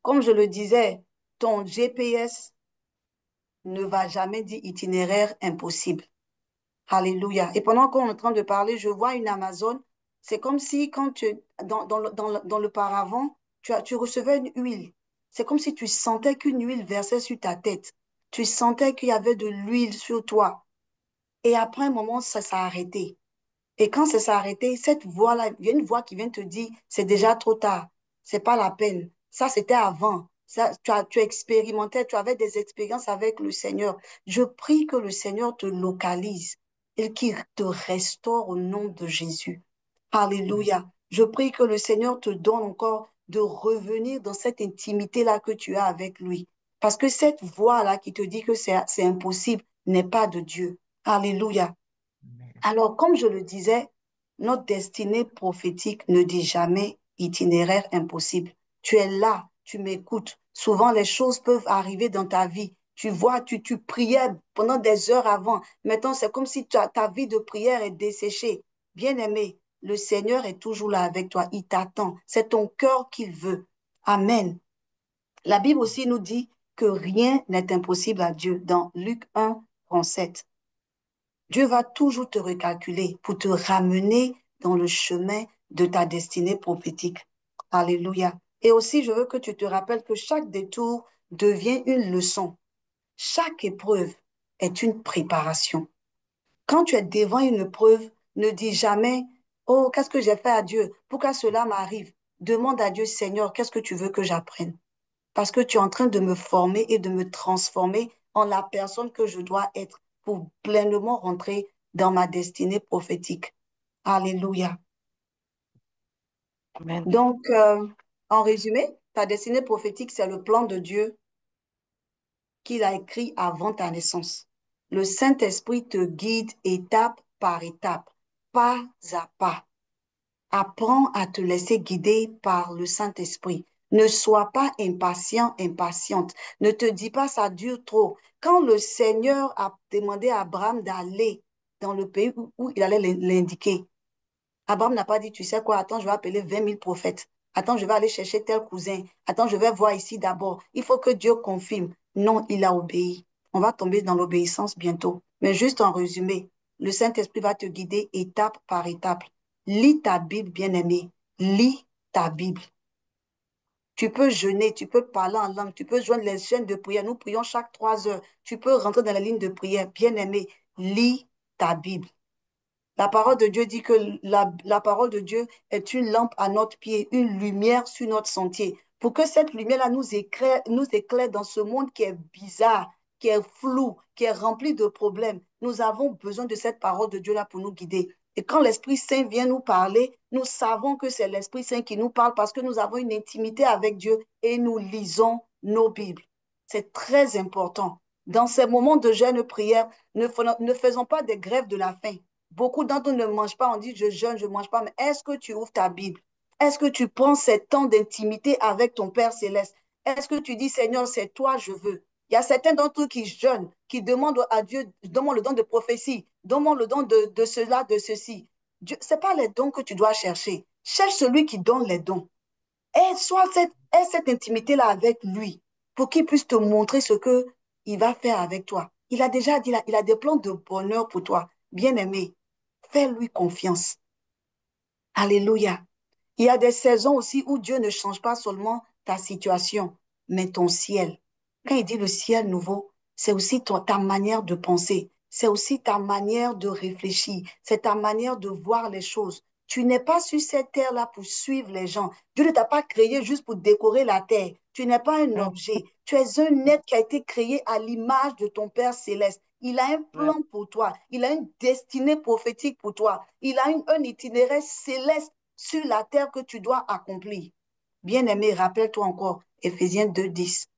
Comme je le disais, ton GPS ne va jamais dire itinéraire impossible. Alléluia. Et pendant qu'on est en train de parler, je vois une Amazone. C'est comme si quand dans le paravent, tu recevais une huile. C'est comme si tu sentais qu'une huile versait sur ta tête. Tu sentais qu'il y avait de l'huile sur toi. Et après un moment, ça s'est arrêté. Et quand ça s'est arrêté, cette voix-là, il y a une voix qui vient te dire, c'est déjà trop tard, c'est pas la peine. Ça, c'était avant. Ça, tu expérimentais, tu avais des expériences avec le Seigneur. Je prie que le Seigneur te localise et qu'il te restaure au nom de Jésus. Alléluia. Je prie que le Seigneur te donne encore de revenir dans cette intimité-là que tu as avec lui. Parce que cette voix-là qui te dit que c'est impossible n'est pas de Dieu. Alléluia. Alors, comme je le disais, notre destinée prophétique ne dit jamais itinéraire impossible. Tu es là, tu m'écoutes. Souvent, les choses peuvent arriver dans ta vie. Tu vois, tu priais pendant des heures avant. Maintenant, c'est comme si ta vie de prière est desséchée. Bien-aimé, le Seigneur est toujours là avec toi. Il t'attend. C'est ton cœur qu'il veut. Amen. La Bible aussi nous dit que rien n'est impossible à Dieu dans Luc 1, 37. Dieu va toujours te recalculer pour te ramener dans le chemin de ta destinée prophétique. Alléluia. Et aussi, je veux que tu te rappelles que chaque détour devient une leçon. Chaque épreuve est une préparation. Quand tu es devant une épreuve, ne dis jamais, oh, qu'est-ce que j'ai fait à Dieu? Pourquoi cela m'arrive? Demande à Dieu, Seigneur, qu'est-ce que tu veux que j'apprenne? Parce que tu es en train de me former et de me transformer en la personne que je dois être pour pleinement rentrer dans ma destinée prophétique. Alléluia. Amen. Donc, en résumé, ta destinée prophétique, c'est le plan de Dieu qu'il a écrit avant ta naissance. Le Saint-Esprit te guide étape par étape, pas à pas. Apprends à te laisser guider par le Saint-Esprit. Ne sois pas impatient, impatiente. Ne te dis pas ça dure trop. Quand le Seigneur a demandé à Abraham d'aller dans le pays où il allait l'indiquer, Abraham n'a pas dit, tu sais quoi, attends, je vais appeler 20 000 prophètes. Attends, je vais aller chercher tel cousin. Attends, je vais voir ici d'abord. Il faut que Dieu confirme. Non, il a obéi. On va tomber dans l'obéissance bientôt. Mais juste en résumé, Le Saint-Esprit va te guider étape par étape. Lis ta Bible, bien-aimé. Lis ta Bible. Tu peux jeûner, tu peux parler en langue, tu peux joindre les chaînes de prière. Nous prions chaque 3 heures. Tu peux rentrer dans la ligne de prière. Bien-aimé, lis ta Bible. La parole de Dieu dit que la parole de Dieu est une lampe à notre pied, une lumière sur notre sentier. Pour que cette lumière-là nous éclaire dans ce monde qui est bizarre, qui est flou, qui est rempli de problèmes, nous avons besoin de cette parole de Dieu-là pour nous guider. Et quand l'Esprit Saint vient nous parler, nous savons que c'est l'Esprit Saint qui nous parle parce que nous avons une intimité avec Dieu et nous lisons nos Bibles. C'est très important. Dans ces moments de jeûne prière, ne faisons pas des grèves de la faim. Beaucoup d'entre nous ne mangent pas, on dit je jeûne, je ne mange pas, mais est-ce que tu ouvres ta Bible? Est-ce que tu prends ces temps d'intimité avec ton Père Céleste? Est-ce que tu dis Seigneur, c'est toi, je veux? Il y a certains d'entre eux qui jeûnent, qui demandent à Dieu, donne-moi le don de prophétie, donne-moi le don de cela, de ceci. Ce n'est pas les dons que tu dois chercher. Cherche celui qui donne les dons. Et aie cette intimité-là avec lui pour qu'il puisse te montrer ce qu'il va faire avec toi. Il a déjà dit, il a des plans de bonheur pour toi. Bien-aimé, fais-lui confiance. Alléluia. Il y a des saisons aussi où Dieu ne change pas seulement ta situation, mais ton ciel. Quand il dit le ciel nouveau, c'est aussi ta manière de penser, c'est aussi ta manière de réfléchir, c'est ta manière de voir les choses. Tu n'es pas sur cette terre-là pour suivre les gens. Dieu ne t'a pas créé juste pour décorer la terre. Tu n'es pas un objet. Tu es un être qui a été créé à l'image de ton Père céleste. Il a un plan pour toi. Il a une destinée prophétique pour toi. Il a un itinéraire céleste sur la terre que tu dois accomplir. Bien-aimé, rappelle-toi encore, Éphésiens 2:10.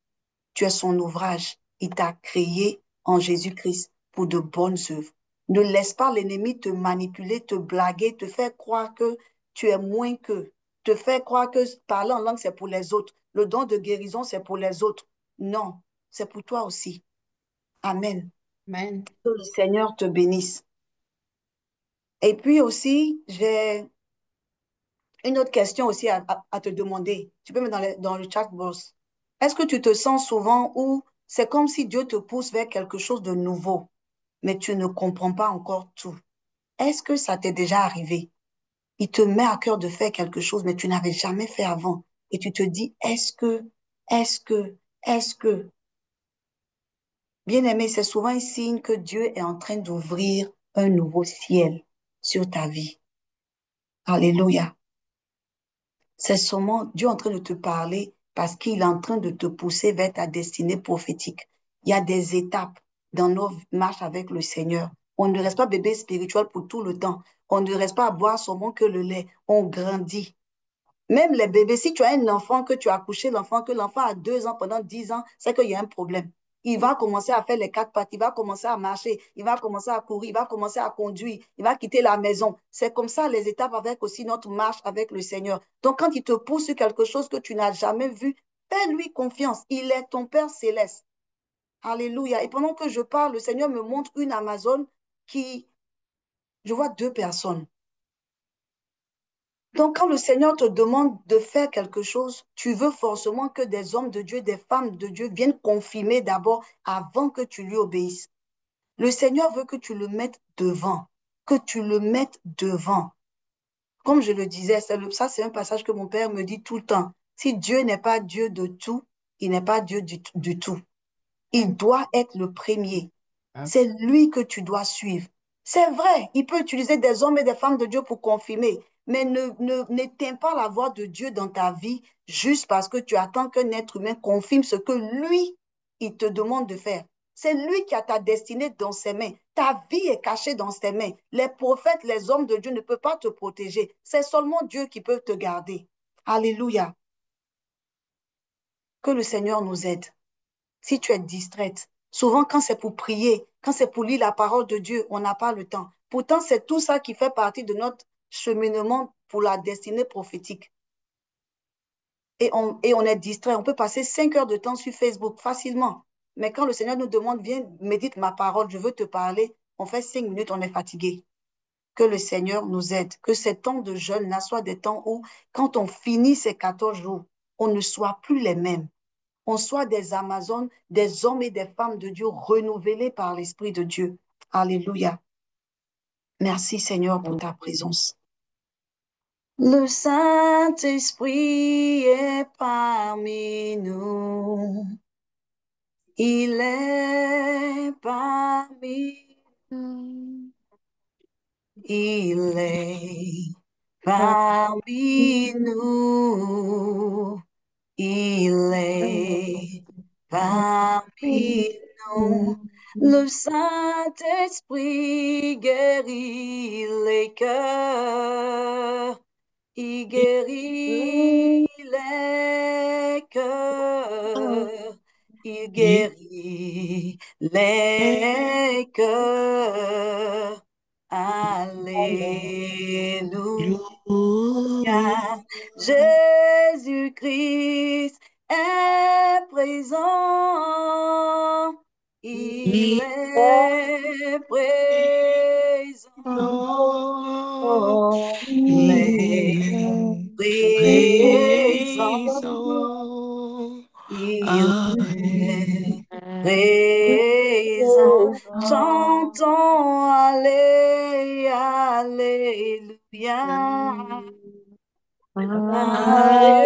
Tu es son ouvrage. Il t'a créé en Jésus-Christ pour de bonnes œuvres. Ne laisse pas l'ennemi te manipuler, te blaguer, te faire croire que tu es moins qu'eux. Te faire croire que parler en langue, c'est pour les autres. Le don de guérison, c'est pour les autres. Non, c'est pour toi aussi. Amen. Amen. Que le Seigneur te bénisse. Et puis aussi, j'ai une autre question aussi à te demander. Tu peux mettre dans le chat box. Est-ce que tu te sens souvent où c'est comme si Dieu te pousse vers quelque chose de nouveau, mais tu ne comprends pas encore tout? Est-ce que ça t'est déjà arrivé? Il te met à cœur de faire quelque chose, mais tu n'avais jamais fait avant. Et tu te dis, est-ce que. Bien-aimé, c'est souvent un signe que Dieu est en train d'ouvrir un nouveau ciel sur ta vie. Alléluia. C'est seulement Dieu en train de te parler parce qu'il est en train de te pousser vers ta destinée prophétique. Il y a des étapes dans nos marches avec le Seigneur. On ne reste pas bébé spirituel pour tout le temps. On ne reste pas à boire seulement que le lait. On grandit. Même les bébés, si tu as un enfant, que tu as accouché l'enfant, que l'enfant a 2 ans pendant 10 ans, c'est qu'il y a un problème. Il va commencer à faire les 4 pattes, il va commencer à marcher, il va commencer à courir, il va commencer à conduire, il va quitter la maison. C'est comme ça les étapes avec aussi notre marche avec le Seigneur. Donc quand il te pousse sur quelque chose que tu n'as jamais vu, fais-lui confiance. Il est ton Père céleste. Alléluia. Et pendant que je parle, le Seigneur me montre une Amazone je vois 2 personnes. Donc, quand le Seigneur te demande de faire quelque chose, tu veux forcément que des hommes de Dieu, des femmes de Dieu viennent confirmer d'abord avant que tu lui obéisses. Le Seigneur veut que tu le mettes devant, que tu le mettes devant. Comme je le disais, ça c'est un passage que mon père me dit tout le temps. Si Dieu n'est pas Dieu de tout, il n'est pas Dieu du tout. Il doit être le premier. C'est lui que tu dois suivre. C'est vrai, il peut utiliser des hommes et des femmes de Dieu pour confirmer, mais n'éteins pas la voix de Dieu dans ta vie juste parce que tu attends qu'un être humain confirme ce que lui, il te demande de faire. C'est lui qui a ta destinée dans ses mains. Ta vie est cachée dans ses mains. Les prophètes, les hommes de Dieu ne peuvent pas te protéger. C'est seulement Dieu qui peut te garder. Alléluia. Que le Seigneur nous aide. Si tu es distraite, souvent quand c'est pour prier, quand c'est pour lire la parole de Dieu, on n'a pas le temps. Pourtant, c'est tout ça qui fait partie de notre cheminement pour la destinée prophétique. Et on est distrait. On peut passer 5 heures de temps sur Facebook facilement. Mais quand le Seigneur nous demande, viens, médite ma parole, je veux te parler, on fait 5 minutes, on est fatigué. Que le Seigneur nous aide. Que ces temps de jeûne-là soient des temps où, quand on finit ces 14 jours, on ne soit plus les mêmes. On soit des Amazones, des hommes et des femmes de Dieu renouvelés par l'Esprit de Dieu. Alléluia. Merci Seigneur pour ta présence. Le Saint-Esprit est parmi nous. Il est parmi nous. Il est parmi nous. Il est parmi nous. Le Saint-Esprit guérit les cœurs. Il guérit les cœurs. Il guérit les cœurs. Alléluia. Jésus-Christ est présent. Il est présent. Il est présent. Il est présent. Chantons Alléluia. Alléluia.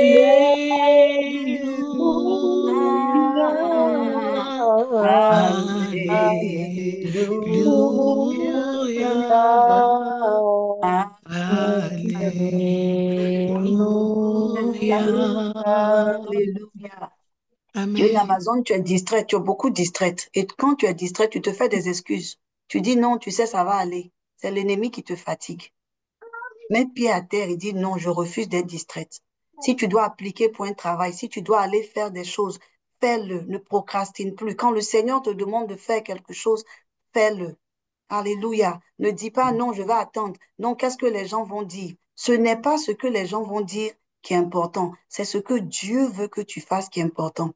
Tu es une Amazon, tu es distraite, tu es beaucoup distraite. Et quand tu es distraite, tu te fais des excuses. Tu dis non, tu sais, ça va aller. C'est l'ennemi qui te fatigue. Mets pied à terre et dis non, je refuse d'être distraite. Si tu dois appliquer pour un travail, si tu dois aller faire des choses, fais-le, ne procrastine plus. Quand le Seigneur te demande de faire quelque chose, fais-le. Alléluia. Ne dis pas non, je vais attendre. Non, qu'est-ce que les gens vont dire? Ce n'est pas ce que les gens vont dire qui est important. C'est ce que Dieu veut que tu fasses qui est important.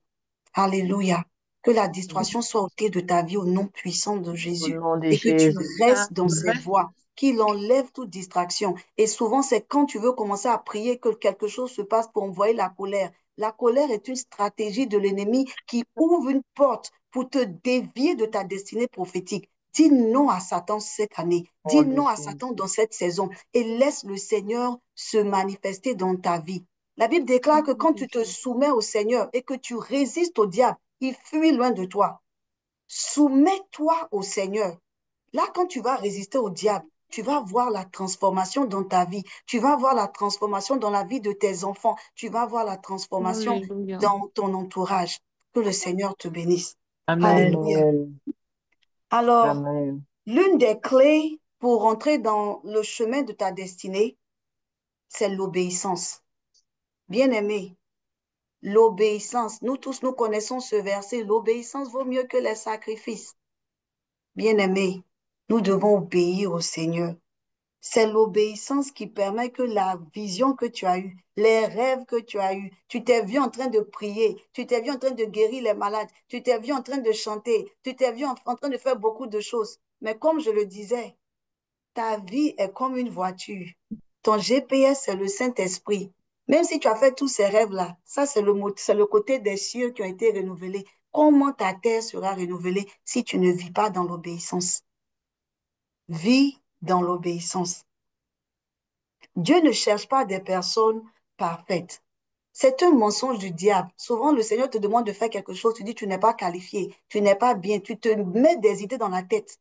Alléluia. Que la distraction soit ôtée de ta vie au nom puissant de Au Jésus nom de et que tu Jésus. restes dans ses voies, qu'il enlève toute distraction. Et souvent, c'est quand tu veux commencer à prier que quelque chose se passe pour envoyer la colère. La colère est une stratégie de l'ennemi qui ouvre une porte pour te dévier de ta destinée prophétique. Dis non à Satan cette année. Au Dis nom de non à Jésus. Satan dans cette saison et laisse le Seigneur se manifester dans ta vie. La Bible déclare que quand tu te soumets au Seigneur et que tu résistes au diable, il fuit loin de toi. Soumets-toi au Seigneur. Là, quand tu vas résister au diable, tu vas voir la transformation dans ta vie. Tu vas voir la transformation dans la vie de tes enfants. Tu vas voir la transformation Alléluia. dans ton entourage. Que le Seigneur te bénisse. Amen. Alléluia. Amen. Alors, Amen. l'une des clés pour entrer dans le chemin de ta destinée, c'est l'obéissance. Bien-aimé, l'obéissance. Nous tous, nous connaissons ce verset. L'obéissance vaut mieux que les sacrifices. Bien-aimés, nous devons obéir au Seigneur. C'est l'obéissance qui permet que la vision que tu as eue, les rêves que tu as eus, tu t'es vu en train de prier, tu t'es vu en train de guérir les malades, tu t'es vu en train de chanter, tu t'es vu en train de faire beaucoup de choses. Mais comme je le disais, ta vie est comme une voiture. Ton GPS, c'est le Saint-Esprit. Même si tu as fait tous ces rêves-là, ça, c'est le côté des cieux qui ont été renouvelés. Comment ta terre sera renouvelée si tu ne vis pas dans l'obéissance? Vis dans l'obéissance. Dieu ne cherche pas des personnes parfaites. C'est un mensonge du diable. Souvent, le Seigneur te demande de faire quelque chose, tu dis tu n'es pas qualifié, tu n'es pas bien, tu te mets des idées dans la tête.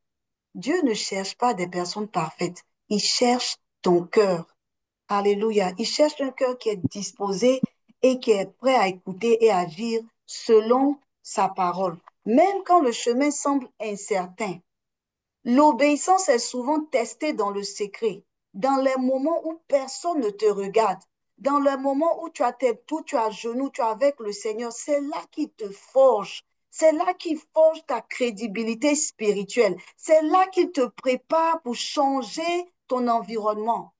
Dieu ne cherche pas des personnes parfaites. Il cherche ton cœur. Alléluia. Il cherche un cœur qui est disposé et qui est prêt à écouter et à agir selon sa parole. Même quand le chemin semble incertain, l'obéissance est souvent testée dans le secret, dans les moments où personne ne te regarde, dans les moments où tu as tes tout, tu as à genoux, tu es avec le Seigneur. C'est là qu'il te forge. C'est là qu'il forge ta crédibilité spirituelle. C'est là qu'il te prépare pour changer ton environnement.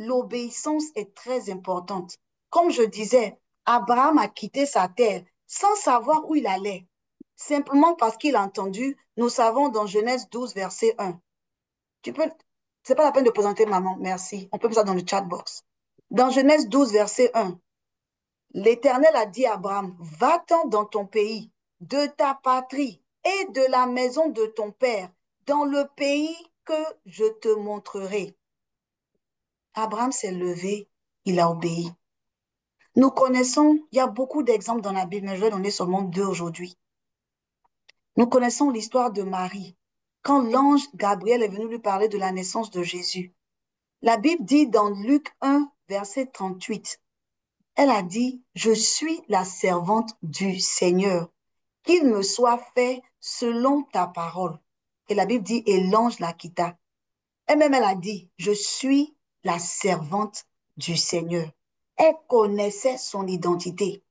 L'obéissance est très importante. Comme je disais, Abraham a quitté sa terre sans savoir où il allait, simplement parce qu'il a entendu, nous savons dans Genèse 12, verset 1. C'est pas la peine de présenter maman, merci. On peut mettre ça dans le chat box. Dans Genèse 12, verset 1, l'Éternel a dit à Abraham, va-t'en dans ton pays, de ta patrie et de la maison de ton père, dans le pays que je te montrerai. Abraham s'est levé, il a obéi. Nous connaissons, il y a beaucoup d'exemples dans la Bible, mais je vais donner seulement 2 aujourd'hui. Nous connaissons l'histoire de Marie. Quand l'ange Gabriel est venu lui parler de la naissance de Jésus, la Bible dit dans Luc 1, verset 38, elle a dit, « Je suis la servante du Seigneur, qu'il me soit fait selon ta parole. » Et la Bible dit, et l'ange la quitta. Elle-même, elle a dit, « Je suis la servante du Seigneur. » Elle connaissait son identité.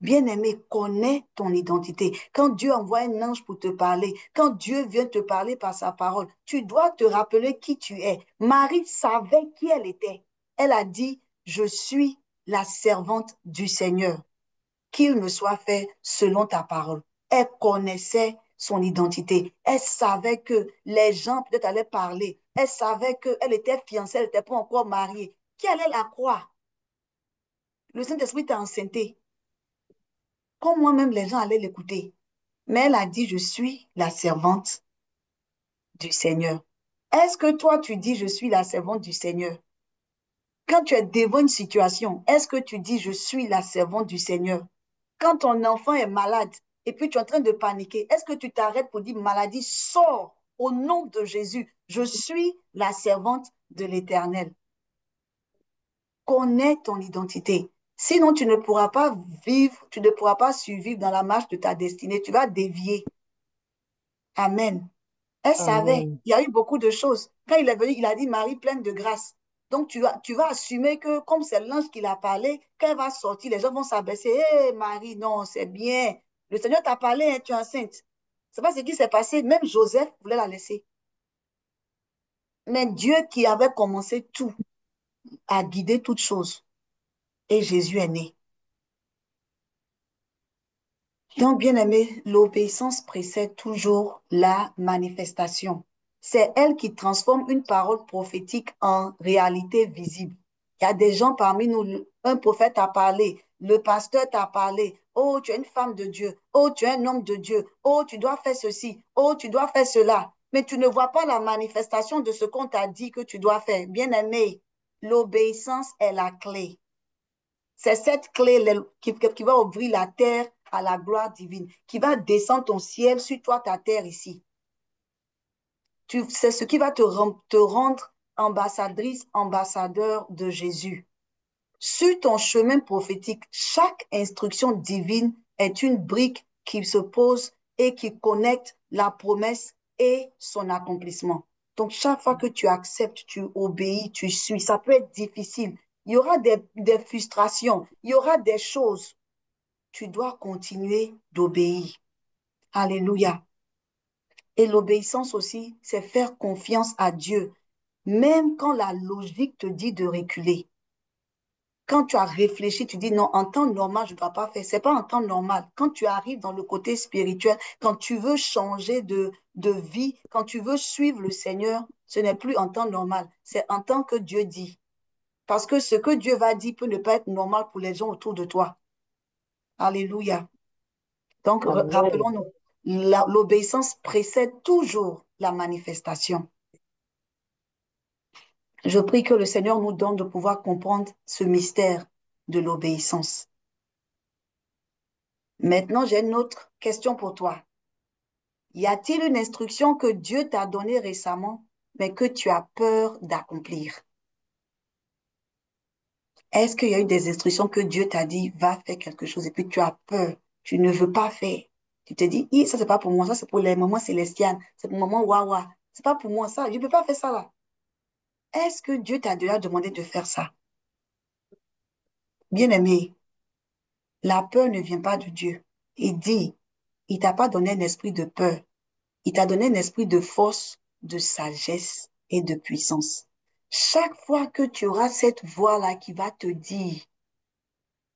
Bien-aimé, connais ton identité. Quand Dieu envoie un ange pour te parler, quand Dieu vient te parler par sa parole, tu dois te rappeler qui tu es. Marie savait qui elle était. Elle a dit, « Je suis la servante du Seigneur. Qu'il me soit fait selon ta parole. » Elle connaissait son identité. Elle savait que les gens peut-être allaient parler. Elle savait qu'elle était fiancée, elle n'était pas encore mariée. Qui allait la croire? Le Saint-Esprit t'a enceinté. Comme moi-même, les gens allaient l'écouter. Mais elle a dit, je suis la servante du Seigneur. Est-ce que toi, tu dis, je suis la servante du Seigneur? Quand tu es devant une situation, est-ce que tu dis, je suis la servante du Seigneur? Quand ton enfant est malade et puis tu es en train de paniquer, est-ce que tu t'arrêtes pour dire, maladie, sors au nom de Jésus. Je suis la servante de l'Éternel. Connais ton identité. Sinon, tu ne pourras pas vivre, tu ne pourras pas survivre dans la marche de ta destinée. Tu vas dévier. Amen. Elle savait, il y a eu beaucoup de choses. Quand il est venu, il a dit, Marie pleine de grâce. Donc, tu vas assumer que comme c'est l'ange qui l'a parlé, quand elle va sortir, les gens vont s'abaisser. Hé, Marie, non, c'est bien. Le Seigneur t'a parlé, hein, tu es enceinte. C'est pas ce qui s'est passé. Même Joseph voulait la laisser. Mais Dieu qui avait commencé tout, a guidé toutes choses. Et Jésus est né. Donc, bien-aimé, l'obéissance précède toujours la manifestation. C'est elle qui transforme une parole prophétique en réalité visible. Il y a des gens parmi nous, un prophète a parlé, le pasteur t'a parlé, oh, tu es une femme de Dieu, oh, tu es un homme de Dieu, oh, tu dois faire ceci, oh, tu dois faire cela. Mais tu ne vois pas la manifestation de ce qu'on t'a dit que tu dois faire. Bien-aimé, l'obéissance est la clé. C'est cette clé qui va ouvrir la terre à la gloire divine, qui va descendre ton ciel sur toi, ta terre ici. C'est ce qui va te rendre ambassadrice, ambassadeur de Jésus. Sur ton chemin prophétique, chaque instruction divine est une brique qui se pose et qui connecte la promesse et son accomplissement. Donc, chaque fois que tu acceptes, tu obéis, tu suis, ça peut être difficile. Il y aura des frustrations, il y aura des choses. Tu dois continuer d'obéir. Alléluia. Et l'obéissance aussi, c'est faire confiance à Dieu, même quand la logique te dit de reculer. Quand tu as réfléchi, tu dis non, en temps normal, je ne dois pas faire. Ce n'est pas en temps normal. Quand tu arrives dans le côté spirituel, quand tu veux changer de vie, quand tu veux suivre le Seigneur, ce n'est plus en temps normal. C'est en temps que Dieu dit. Parce que ce que Dieu va dire peut ne pas être normal pour les gens autour de toi. Alléluia. Donc, rappelons-nous, l'obéissance précède toujours la manifestation. Je prie que le Seigneur nous donne de pouvoir comprendre ce mystère de l'obéissance. Maintenant, j'ai une autre question pour toi. Y a-t-il une instruction que Dieu t'a donnée récemment, mais que tu as peur d'accomplir? Est-ce qu'il y a eu des instructions que Dieu t'a dit, va faire quelque chose, et puis tu as peur, tu ne veux pas faire? Tu te dis, ça c'est pas pour moi, ça c'est pour les mamans célestiales, c'est pour maman wawa, c'est pas pour moi ça, je ne peux pas faire ça là. Est-ce que Dieu t'a déjà demandé de faire ça? Bien-aimé, la peur ne vient pas de Dieu. Il dit, il ne t'a pas donné un esprit de peur. Il t'a donné un esprit de force, de sagesse et de puissance. Chaque fois que tu auras cette voix-là qui va te dire,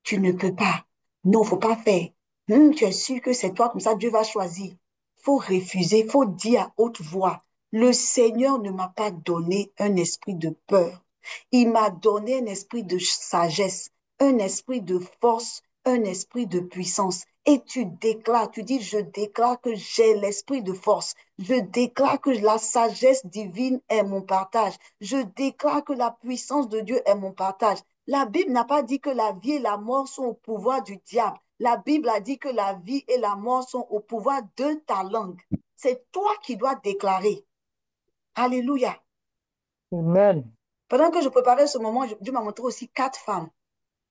tu ne peux pas, non, il ne faut pas faire. Tu es sûr que c'est toi, comme ça Dieu va choisir. Il faut refuser, il faut dire à haute voix, le Seigneur ne m'a pas donné un esprit de peur. Il m'a donné un esprit de sagesse, un esprit de force, un esprit de puissance. Et tu déclares, tu dis, je déclare que j'ai l'esprit de force. Je déclare que la sagesse divine est mon partage. Je déclare que la puissance de Dieu est mon partage. La Bible n'a pas dit que la vie et la mort sont au pouvoir du diable. La Bible a dit que la vie et la mort sont au pouvoir de ta langue. C'est toi qui dois déclarer. Alléluia. Amen. Pendant que je préparais ce moment, Dieu m'a montré aussi 4 femmes.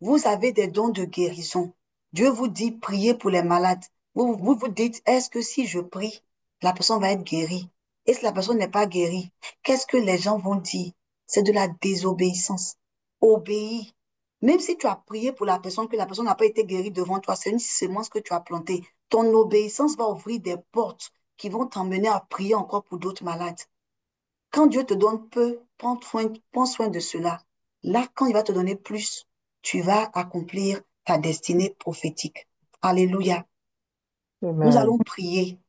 Vous avez des dons de guérison. Dieu vous dit, priez pour les malades. Vous dites, est-ce que si je prie, la personne va être guérie? Et si la personne n'est pas guérie, qu'est-ce que les gens vont dire? C'est de la désobéissance. Obéis. Même si tu as prié pour la personne, que la personne n'a pas été guérie devant toi, c'est une semence que tu as plantée. Ton obéissance va ouvrir des portes qui vont t'emmener à prier encore pour d'autres malades. Quand Dieu te donne peu, prends soin de cela. Là, quand il va te donner plus, tu vas accomplir ta destinée prophétique. Alléluia. Nous allons Amen. prier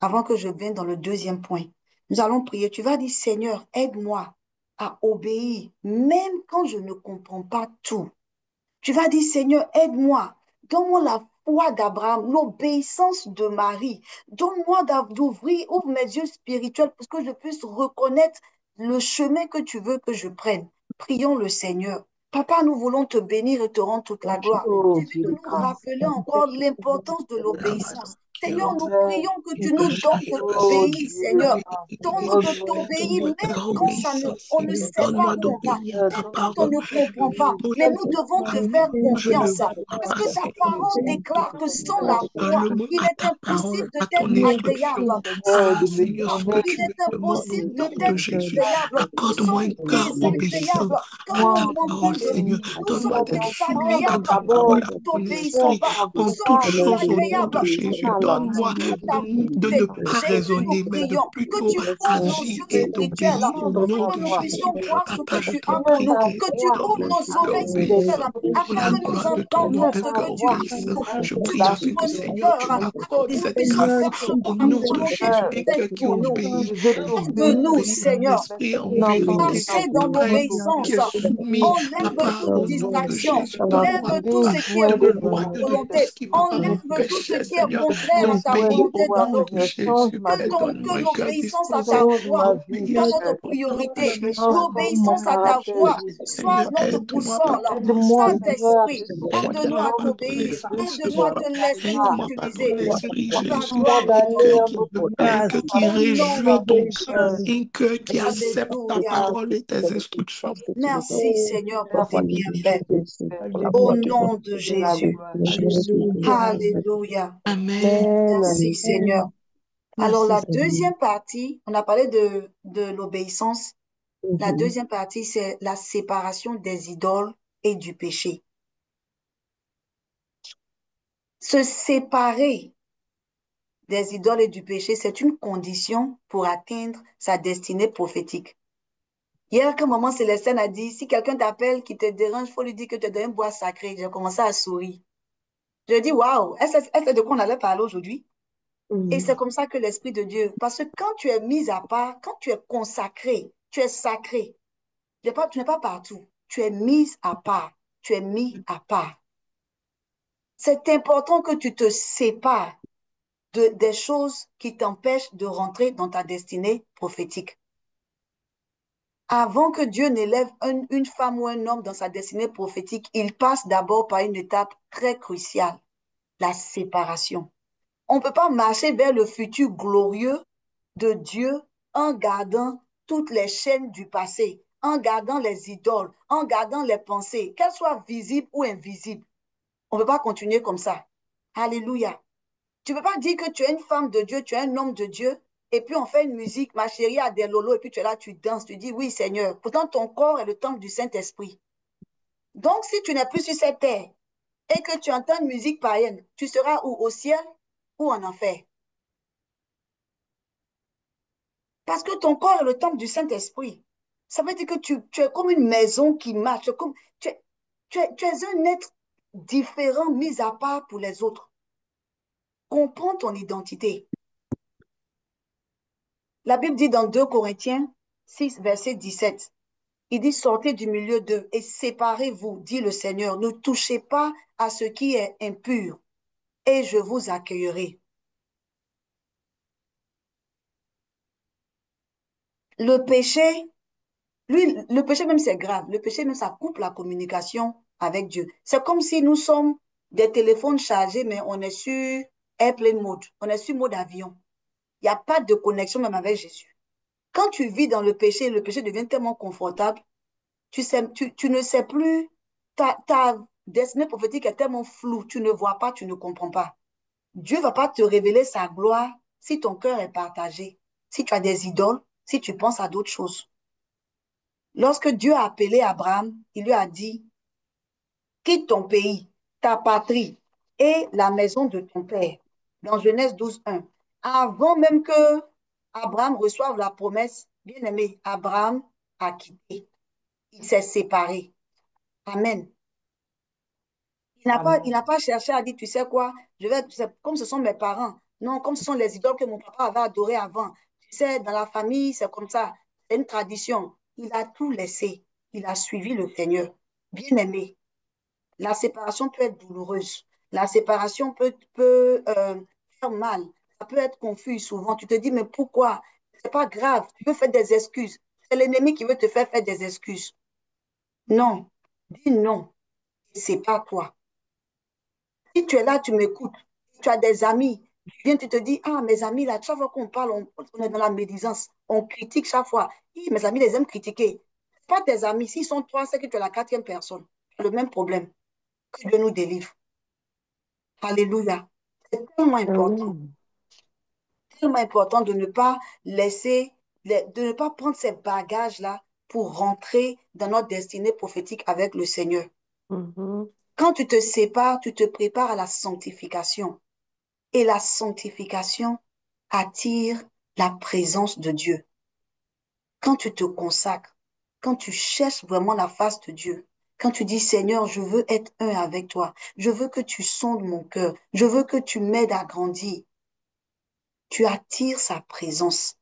avant que je vienne dans le deuxième point. Nous allons prier. Tu vas dire, Seigneur, aide-moi à obéir, même quand je ne comprends pas tout. Tu vas dire, Seigneur, aide-moi. Donne-moi la foi d'Abraham, l'obéissance de Marie. Donne-moi ouvre mes yeux spirituels pour que je puisse reconnaître le chemin que tu veux que je prenne. Prions le Seigneur. Papa, nous voulons te bénir et te rendre toute la gloire. Oh, Tu Dieu veux de nous grâce. rappeler encore l'importance de l'obéissance. Seigneur, nous Amen. prions que tu nous donnes de Oh, t'obéir, Dieu de Seigneur. grâce. Donne-nous de Donne-moi t'obéir, une même quand Obéissance, on ne Seigneur. sait pas Donne-moi où on va, d'obéir à ta même quand on parole. ne comprend pas. Mais nous devons te faire Je ne confiance. vois Parce pas, que ta Seigneur. parole déclare que sans la foi, Donne-moi il à est ta impossible parole, de à t'être ton agréable. instruction. Seigneur, Ah, de me Seigneur, ce que donner Il tu est me demandes au impossible de nom de t'être Jésus. agréable. Nous Accorde-moi sommes un cœur obéissant désagréables quand à nous ta moi parole, manquons de Seigneur. vie. Nous Donne-moi sommes d'être confiance en soumis à toi désagréables ta quand parole, d'abord. nous à ne ton t'obéissons esprit, pas. Confiance Nous en en sommes toutes toi, choses au nom désagréables de Jésus. ta quand nous parole. Donne-moi manquons de d'amour, ne de pas Jésus, nous raisonner, mais de prions que plutôt tu ouvres nos agir yeux et spirituels d'obéir au pour nom que de nous Jésus. puissions voir ce Papa, que je tu t'en as pour prie, nous, Même aide. que tu savoir ouvres Donne-moi que un nos cœur tu oreilles es obéissant spirituelles pour afin la que Dieu. nous gloire de ton nom, Même entendions un ce que cœur tu savoir dis, obéissant. que que Je nous prie la afin ouvrons que, vie nos Seigneur, tu cœurs, afin m'accordes que nous cette puissions grâce voir ce au que tu nom de volonté Jésus. Seigneur, Un peut-être cœur qui pour nous. obéit, je veux un cœur qui Aide-nous, t'obéir. obéit, un Seigneur, esprit en Non, vérité, entrer dans un qui l'obéissance. est soumis, Enlève papa, toute au nom de distraction. Jésus. j'ai Donne-moi, Enlève tout ce toi, qui est besoin de de contre ta toi. m'éloigner de tout volonté. ce qui, papa, Enlève tout ce m'empêchait, qui est Seigneur, contraire à ta Besoin de d'obéir volonté au dans toi, nom nos de vies. Seigneur. Change Jésus. ma Père, vie. donne-moi Que un cœur l'obéissance à ta disposé Change à voix ma vie, obéir soit notre Seigneur. au nom de priorité. Jésus. Transforme mon L'obéissance à ta caractère, voix Jésus. soit Seigneur, notre aide-moi par boussole. ton Aide-moi, esprit. Seigneur, à Saint-Esprit, te aide-nous Aide-moi à comprendre par ton plus t'obéir. esprit ce Aide-nous à soir. te de ta laisser Aide-moi part. par ton utiliser esprit, pour ta Jésus. gloire et Un Condamner ton cœur à qui me te honneur. plaît, un cœur connaître qui par Au nom de réjouit ta ton cœur. douceur. Jésus. Un cœur qui accepte ta Alléluia. parole et tes instructions. Merci Seigneur pour tes Merci, bienfaits. Au Seigneur. nom de De la Jésus. gloire. Alléluia. Amen. Merci Seigneur. Alors la deuxième partie, on a parlé de l'obéissance. La deuxième partie, c'est la séparation des idoles et du péché. Se séparer des idoles et du péché, c'est une condition pour atteindre sa destinée prophétique. Hier, quand maman Célestine a dit, si quelqu'un t'appelle, qui te dérange, il faut lui dire que tu es dans un bois sacré. J'ai commencé à sourire. Je dis, waouh, est-ce de quoi on allait parler aujourd'hui? Et c'est comme ça que l'Esprit de Dieu, parce que quand tu es mis à part, quand tu es consacré, tu es sacré, tu n'es pas partout, tu es mis à part, tu es mis à part. C'est important que tu te sépares des choses qui t'empêchent de rentrer dans ta destinée prophétique. Avant que Dieu n'élève une femme ou un homme dans sa destinée prophétique, il passe d'abord par une étape très cruciale, la séparation. On ne peut pas marcher vers le futur glorieux de Dieu en gardant toutes les chaînes du passé, en gardant les idoles, en gardant les pensées, qu'elles soient visibles ou invisibles. On ne peut pas continuer comme ça. Alléluia. Tu ne peux pas dire que tu es une femme de Dieu, tu es un homme de Dieu, et puis on fait une musique, ma chérie a des lolos, et puis tu es là, tu danses, tu dis oui Seigneur. Pourtant ton corps est le temple du Saint-Esprit. Donc si tu n'es plus sur cette terre et que tu entends une musique païenne, tu seras où, au ciel ou en enfer? Parce que ton corps est le temple du Saint-Esprit. Ça veut dire que tu es comme une maison qui marche, tu es un être différent, mis à part pour les autres. Comprends ton identité. La Bible dit dans 2 Corinthiens 6, verset 17, Il dit, sortez du milieu d'eux et séparez-vous, dit le Seigneur. Ne touchez pas à ce qui est impur et je vous accueillerai. Le péché, lui, le péché même, c'est grave. Le péché même, ça coupe la communication avec Dieu. C'est comme si nous sommes des téléphones chargés, mais on est sur airplane mode. On est sur mode avion. Il n'y a pas de connexion même avec Jésus. Quand tu vis dans le péché devient tellement confortable, tu ne sais plus, ta destinée prophétique est tellement floue, tu ne vois pas, tu ne comprends pas. Dieu ne va pas te révéler sa gloire si ton cœur est partagé, si tu as des idoles, si tu penses à d'autres choses. Lorsque Dieu a appelé Abraham, il lui a dit, quitte ton pays, ta patrie et la maison de ton père. Dans Genèse 12:1. Avant même que Abraham reçoive la promesse, bien aimé, Abraham a quitté. Il s'est séparé. Amen. Il n'a pas cherché à dire, tu sais quoi, comme ce sont mes parents. Non, comme ce sont les idoles que mon papa avait adorées avant. Tu sais, dans la famille, c'est comme ça. C'est une tradition. Il a tout laissé. Il a suivi le Seigneur. Bien aimé, la séparation peut être douloureuse. La séparation peut faire mal. Ça peut être confus souvent. Tu te dis, mais pourquoi? C'est pas grave. Tu veux faire des excuses. C'est l'ennemi qui veut te faire des excuses. Non. Dis non. C'est pas toi. Si tu es là, tu m'écoutes, tu as des amis, tu viens, tu te dis, ah, mes amis, là, chaque fois qu'on parle, on est dans la médisance, on critique chaque fois. Mes amis les aiment critiquer. Pas tes amis, s'ils sont trois, c'est que tu es la quatrième personne. Tu as le même problème. Que Dieu nous délivre. Alléluia. C'est tellement important de ne pas laisser, de ne pas prendre ces bagages-là pour rentrer dans notre destinée prophétique avec le Seigneur. Quand tu te sépares, tu te prépares à la sanctification. Et la sanctification attire la présence de Dieu. Quand tu te consacres, quand tu cherches vraiment la face de Dieu, quand tu dis, Seigneur, je veux être un avec toi, je veux que tu sondes mon cœur, je veux que tu m'aides à grandir, tu attires sa présence.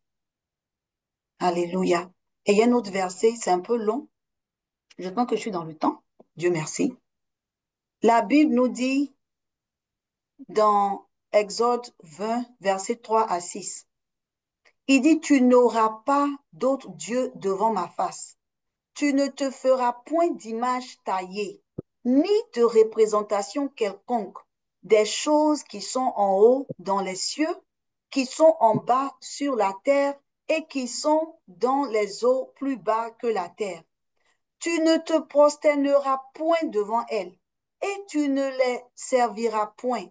Alléluia. Et il y a un autre verset, c'est un peu long. Je pense que je suis dans le temps. Dieu merci. La Bible nous dit dans Exode 20, versets 3 à 6, il dit, tu n'auras pas d'autre Dieu devant ma face. Tu ne te feras point d'image taillée, ni de représentation quelconque des choses qui sont en haut dans les cieux, qui sont en bas sur la terre et qui sont dans les eaux plus bas que la terre. Tu ne te prosterneras point devant elles et tu ne les serviras point,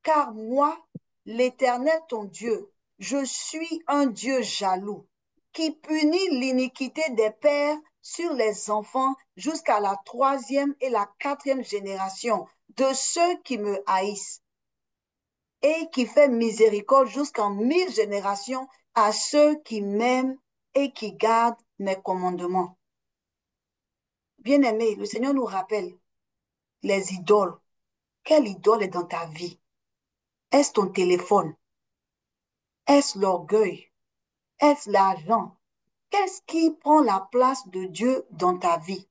car moi, l'Éternel ton Dieu, je suis un Dieu jaloux, qui punit l'iniquité des pères sur les enfants jusqu'à la 3e et la 4e génération de ceux qui me haïssent, et qui fait miséricorde jusqu'en 1000 générations à ceux qui m'aiment et qui gardent mes commandements. Bien-aimé, le Seigneur nous rappelle les idoles. Quelle idole est dans ta vie? Est-ce ton téléphone? Est-ce l'orgueil? Est-ce l'argent? Qu'est-ce qui prend la place de Dieu dans ta vie?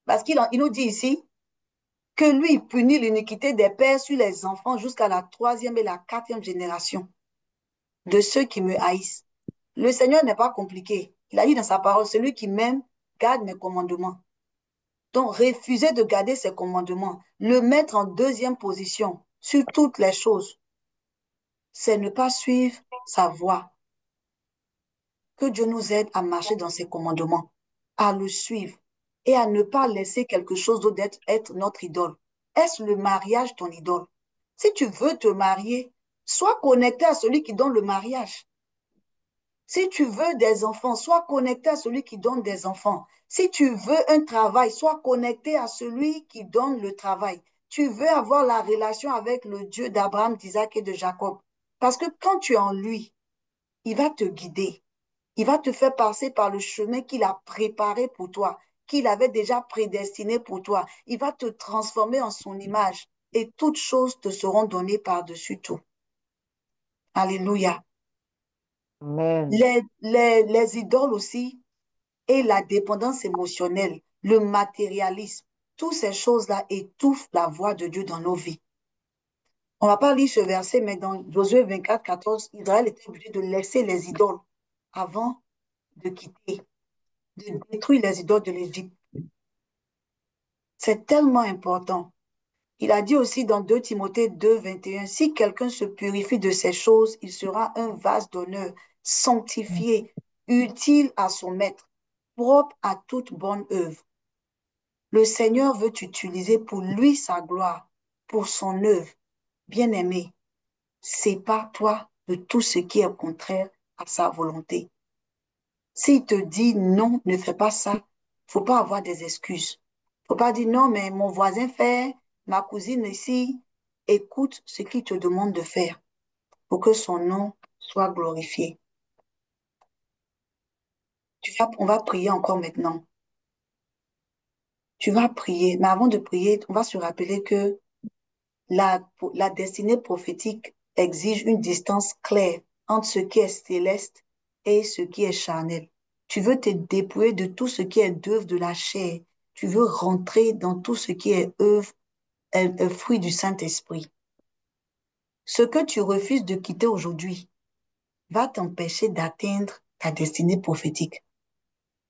Parce qu'il nous dit ici que lui punit l'iniquité des pères sur les enfants jusqu'à la 3e et la 4e génération de ceux qui me haïssent. Le Seigneur n'est pas compliqué. Il a dit dans sa parole, celui qui m'aime garde mes commandements. Donc, refuser de garder ses commandements, le mettre en deuxième position sur toutes les choses, c'est ne pas suivre sa voie. Que Dieu nous aide à marcher dans ses commandements, à le suivre et à ne pas laisser quelque chose d'autre être notre idole. Est-ce le mariage ton idole? Si tu veux te marier, sois connecté à celui qui donne le mariage. Si tu veux des enfants, sois connecté à celui qui donne des enfants. Si tu veux un travail, sois connecté à celui qui donne le travail. Tu veux avoir la relation avec le Dieu d'Abraham, d'Isaac et de Jacob. Parce que quand tu es en lui, il va te guider. Il va te faire passer par le chemin qu'il a préparé pour toi, qu'il avait déjà prédestiné pour toi. Il va te transformer en son image et toutes choses te seront données par-dessus tout. Alléluia. Amen. Les idoles aussi, et la dépendance émotionnelle, le matérialisme, toutes ces choses-là étouffent la voix de Dieu dans nos vies. On ne va pas lire ce verset, mais dans Josué 24, 14, Israël était obligé de laisser les idoles avant de quitter, de détruire les idoles de l'Égypte. C'est tellement important. Il a dit aussi dans 2 Timothée 2, 21, si quelqu'un se purifie de ces choses, il sera un vase d'honneur, sanctifié, utile à son maître, propre à toute bonne œuvre. Le Seigneur veut t'utiliser pour lui sa gloire, pour son œuvre. Bien-aimé, sépare-toi de tout ce qui est contraire à sa volonté. S'il te dit non, ne fais pas ça, il ne faut pas avoir des excuses. Il ne faut pas dire non, mais mon voisin fait, ma cousine ici. Écoute ce qu'il te demande de faire pour que son nom soit glorifié. On va prier encore maintenant. Tu vas prier, mais avant de prier, on va se rappeler que la destinée prophétique exige une distance claire entre ce qui est céleste et ce qui est charnel. Tu veux te dépouiller de tout ce qui est d'œuvre de la chair. Tu veux rentrer dans tout ce qui est œuvre, fruit du Saint-Esprit. Ce que tu refuses de quitter aujourd'hui va t'empêcher d'atteindre ta destinée prophétique.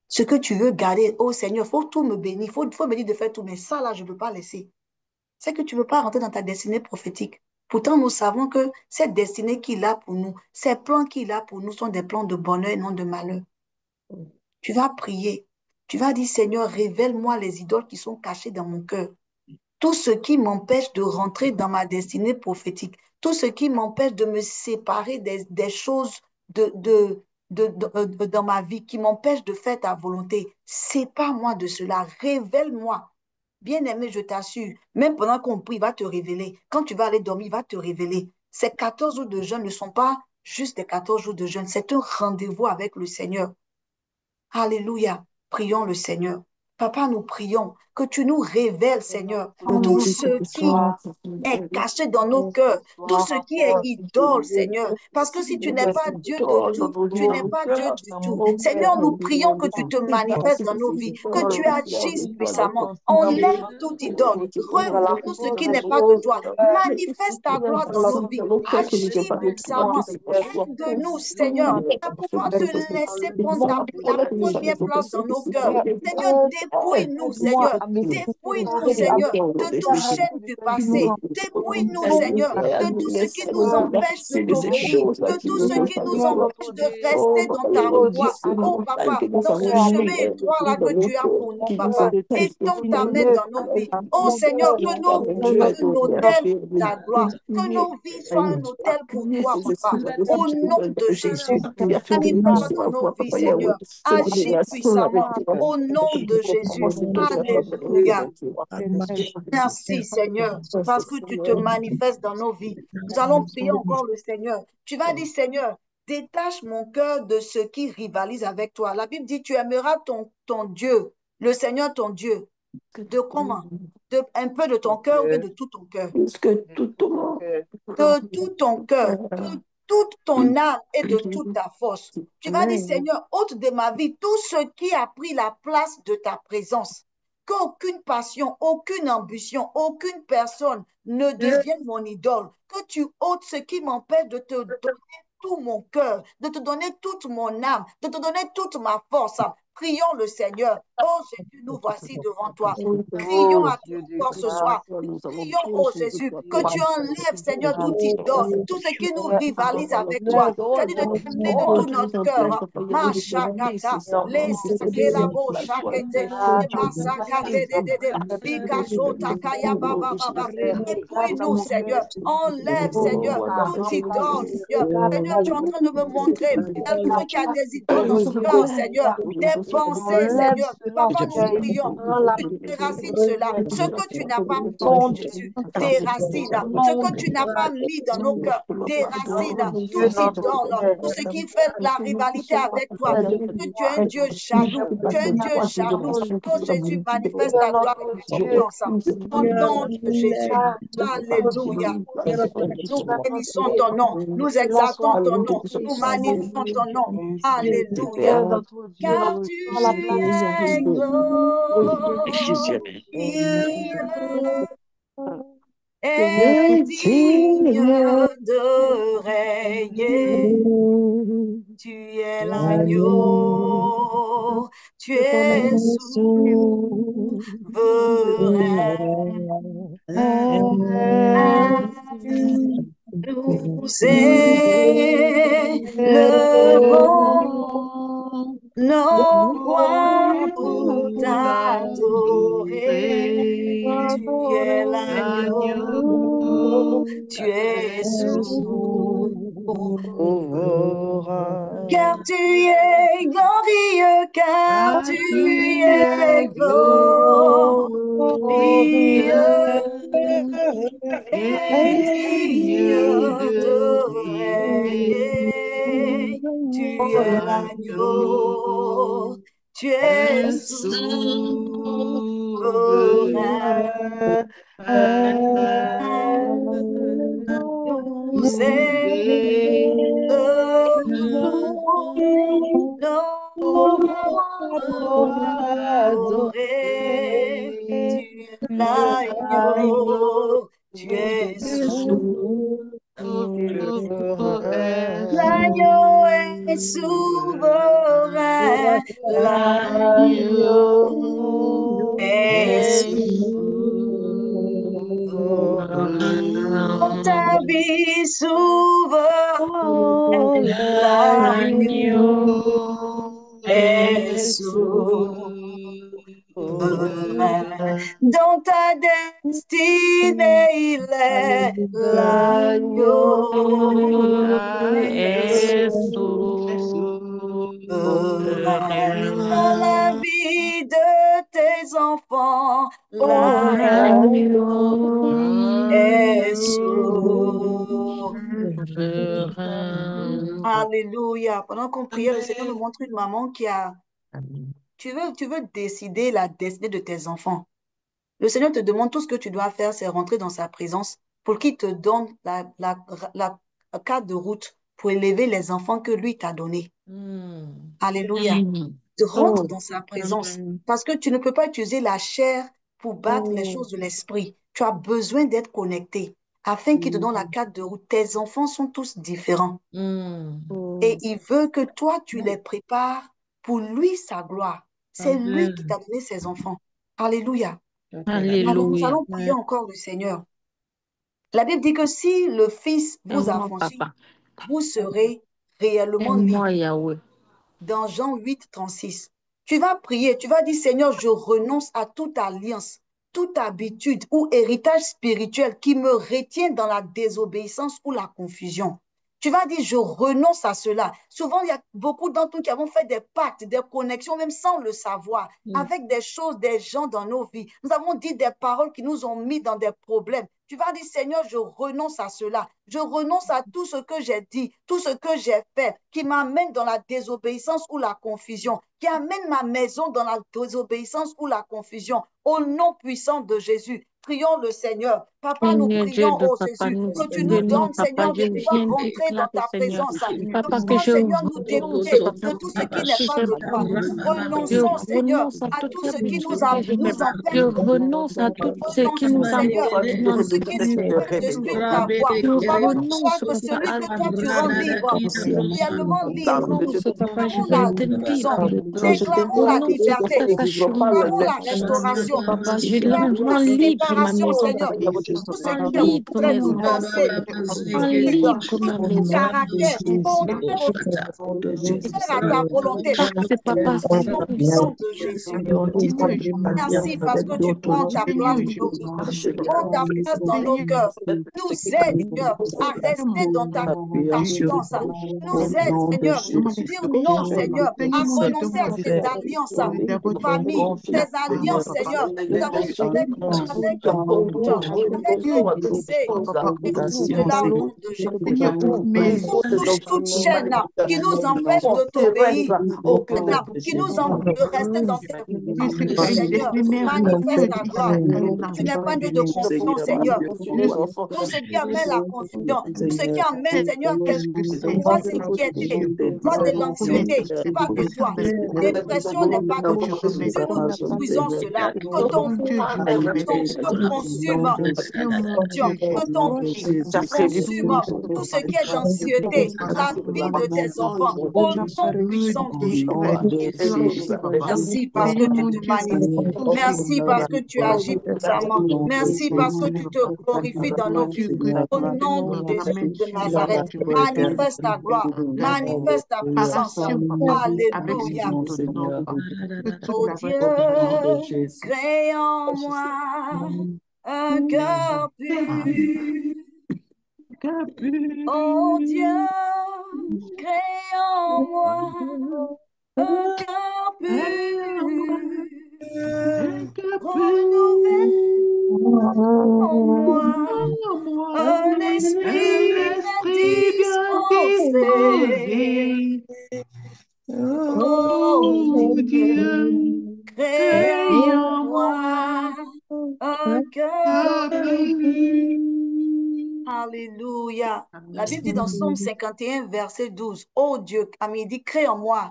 Ce que tu veux garder, oh Seigneur, il faut tout me bénir, il faut me dire de faire tout, mais ça là, je ne peux pas laisser. C'est que tu ne veux pas rentrer dans ta destinée prophétique. Pourtant, nous savons que cette destinée qu'il a pour nous, ces plans qu'il a pour nous sont des plans de bonheur et non de malheur. Tu vas prier. Tu vas dire, Seigneur, révèle-moi les idoles qui sont cachées dans mon cœur. Tout ce qui m'empêche de rentrer dans ma destinée prophétique. Tout ce qui m'empêche de me séparer des choses dans ma vie, qui m'empêche de faire ta volonté. Sépare-moi de cela. Révèle-moi. Bien-aimé, je t'assure, même pendant qu'on prie, il va te révéler. Quand tu vas aller dormir, il va te révéler. Ces 14 jours de jeûne ne sont pas juste des 14 jours de jeûne, c'est un rendez-vous avec le Seigneur. Alléluia. Prions le Seigneur. Papa, nous prions que tu nous révèles, Seigneur, tout ce qui est caché dans nos cœurs, tout ce qui est idole, Seigneur. Parce que si tu n'es pas Dieu de tout, tu n'es pas Dieu du tout. Seigneur, nous prions que tu te manifestes dans nos vies, que tu agisses puissamment. Enlève toute idole, remove tout ce qui n'est pas de toi. Manifeste ta gloire dans nos vies. Agis puissamment. Aide-nous, Seigneur, à pouvoir te laisser prendre la première place dans nos cœurs. Seigneur, dépouille-nous, Seigneur. Dépouille-nous, Seigneur, de toute chaîne du passé. Dépouille-nous, Seigneur, de tout ce qui nous empêche de t'obéir, de tout ce qui nous empêche de rester dans ta voie. Oh, Papa, dans ce chemin étroit-là que tu as pour nous, Papa, étends ta main dans nos vies. Oh, Seigneur, que nos vies soient un hôtel pour ta gloire, que nos vies soient un hôtel pour toi, Papa. Au nom de Jésus, manifeste dans nos vies, Seigneur. Agis puissamment. Au nom de Jésus. Alléluia. Merci, Seigneur, parce que tu te manifestes dans nos vies. Nous allons prier encore le Seigneur. Tu vas dire, Seigneur, détache mon cœur de ce qui rivalise avec toi. La Bible dit, tu aimeras ton Dieu, le Seigneur ton Dieu. De comment? Un peu de ton cœur ou de tout ton cœur? De tout ton cœur, de toute ton âme et de toute ta force. Tu vas dire, Seigneur, ôte de ma vie tout ce qui a pris la place de ta présence. Qu'aucune passion, aucune ambition, aucune personne ne devienne mon idole. Que tu ôtes ce qui m'empêche de te donner tout mon cœur, de te donner toute mon âme, de te donner toute ma force. Prions le Seigneur. Oh Jésus, nous voici devant toi. Crions à ton corps ce soir. Prions, oh Jésus, que tu enlèves, Seigneur, tout idole, tout ce qui nous rivalise avec toi. C'est-à-dire de t'aimer de tout notre cœur. Ma chakata, les sakelabo chakete, masakate de bikazo takaya baba baba. Dépouille-nous, Seigneur. Enlève, Seigneur, toute idole, Seigneur. Seigneur, tu es en train de me montrer quelqu'un qui a des idoles dans son cœur, Seigneur. Des pensées, Seigneur, Papa, nous prions que tu déracines cela. Ce que tu n'as pas mis, Jésus, déracine. Ce que tu n'as pas mis dans nos cœurs, déracine. Tout idole, tout ce qui fait la rivalité avec toi. Que tu es un Dieu jaloux. Tu es un Dieu jaloux. Oh Jésus, manifeste ta gloire et ta puissance. Au nom de Jésus. Alléluia. Nous bénissons ton nom. Nous exaltons ton nom. Nous magnifions ton nom. Alléluia. Car tu es glorieux et digne de régner. Tu es l'agneau, tu es souverain. Nous élevons nos voix pour t'adorer. Tu es l'agneau, tu es souverain. Car tu es glorieux, car tu es glorieux et digne de régner. Tu es l'agneau, tu es souverain. Nous élevons nos voix adorer. Tu es l'agneau, tu es souverain. L'agneau est souverain. L'agneau est souverain. Dans ta vie souverain. L'agneau est souverain. Dans ta destinée, il est l'agneau est souverain. Dans la vie de tes enfants, l'agneau est souverain. Alléluia. Pendant qu'on priait, le Seigneur me montre une maman qui a... Tu veux décider la destinée de tes enfants. Le Seigneur te demande tout ce que tu dois faire, c'est rentrer dans sa présence pour qu'il te donne la carte de route pour élever les enfants que lui t'a donnés. Alléluia. Tu rentres dans sa présence parce que tu ne peux pas utiliser la chair pour battre les choses de l'esprit. Tu as besoin d'être connecté afin qu'il te donne la carte de route. Tes enfants sont tous différents. Et il veut que toi, tu les prépares pour lui, sa gloire. C'est lui qui t'a donné ses enfants. Alléluia. Alors, nous allons prier encore le Seigneur. La Bible dit que si le Fils vous affranchit, vous serez réellement libre. Dans Jean 8, 36. Tu vas prier, tu vas dire, Seigneur, je renonce à toute alliance, toute habitude ou héritage spirituel qui me retient dans la désobéissance ou la confusion. Tu vas dire, je renonce à cela. Souvent, il y a beaucoup d'entre nous qui avons fait des pactes, des connexions, même sans le savoir, avec des choses, des gens dans nos vies. Nous avons dit des paroles qui nous ont mis dans des problèmes. Tu vas dire, Seigneur, je renonce à cela. Je renonce à tout ce que j'ai dit, tout ce que j'ai fait, qui m'amène dans la désobéissance ou la confusion, qui amène ma maison dans la désobéissance ou la confusion. Au nom puissant de Jésus, prions le Seigneur. Papa, nous prions, oh Jésus, que tu nous donnes, Seigneur, de pouvoir rentrer dans ta présence. De pouvoir, Seigneur, nous dégoûter de tout ce qui n'est pas de toi. Renonçons, Seigneur, à tout ce qui nous empêche de renonce à tout ce qui nous Seigneur, empêche tout ce qui nous empêche de suivre ta voie. Papa, nous crois que celui que toi tu rends libre, réellement libre, nous déclarons la guérison, déclarons la liberté, déclarons la restauration. je l'envoie libre séparation, maison. Seigneur, tout ce qui Libre pourrait mes nous enfants. lancer, Libre ma tout maison. caractère contraire De Jésus, à ta volonté, c'est pas possible. au nom de Jésus. Merci parce que tu prends ta place dans nos vies. Prends ta place dans nos cœurs. Nous aide, Seigneur, à rester dans ta confiance. Nous aide, Seigneur, à dire non, Seigneur, à renoncer à ces alliances, famille, ces alliances, Seigneur. Nous avons fait avec honte, avec dégoûté, et tout cela au nom de Jésus. On touche toute chaîne qui nous empêche de t'obéir, qui nous empêche de rester dans tes Seigneur, manifeste ta gloire. Tu n'es pas Dieu de confusion, Seigneur. Tout ce qui amène la confusion, tout ce qui amène, Seigneur, quelqu'un va s'inquiéter, va de l'anxiété, pas de toi. Dépression n'est pas de toi. Que nous détruisons cela, que ton feu consume, que ton feu consume tout ce qui est d'anxiété, la vie de tes enfants, au nom puissant de Jésus. Merci parce que tu te manifestes. Merci parce que tu agis puissamment. Merci parce que tu te glorifies dans nos vies. Au nom de Jésus de Nazareth, manifeste ta gloire, manifeste ta puissance. Alléluia. Oh Dieu, crée en moi un cœur pur. Oh Dieu, crée en moi un cœur pur. Renouvelle en moi un esprit disposé. Oh Dieu, crée en moi un cœur pur. Alléluia. La Bible dit dans Psaume 51, verset 12, ô Dieu, il dit, crée en moi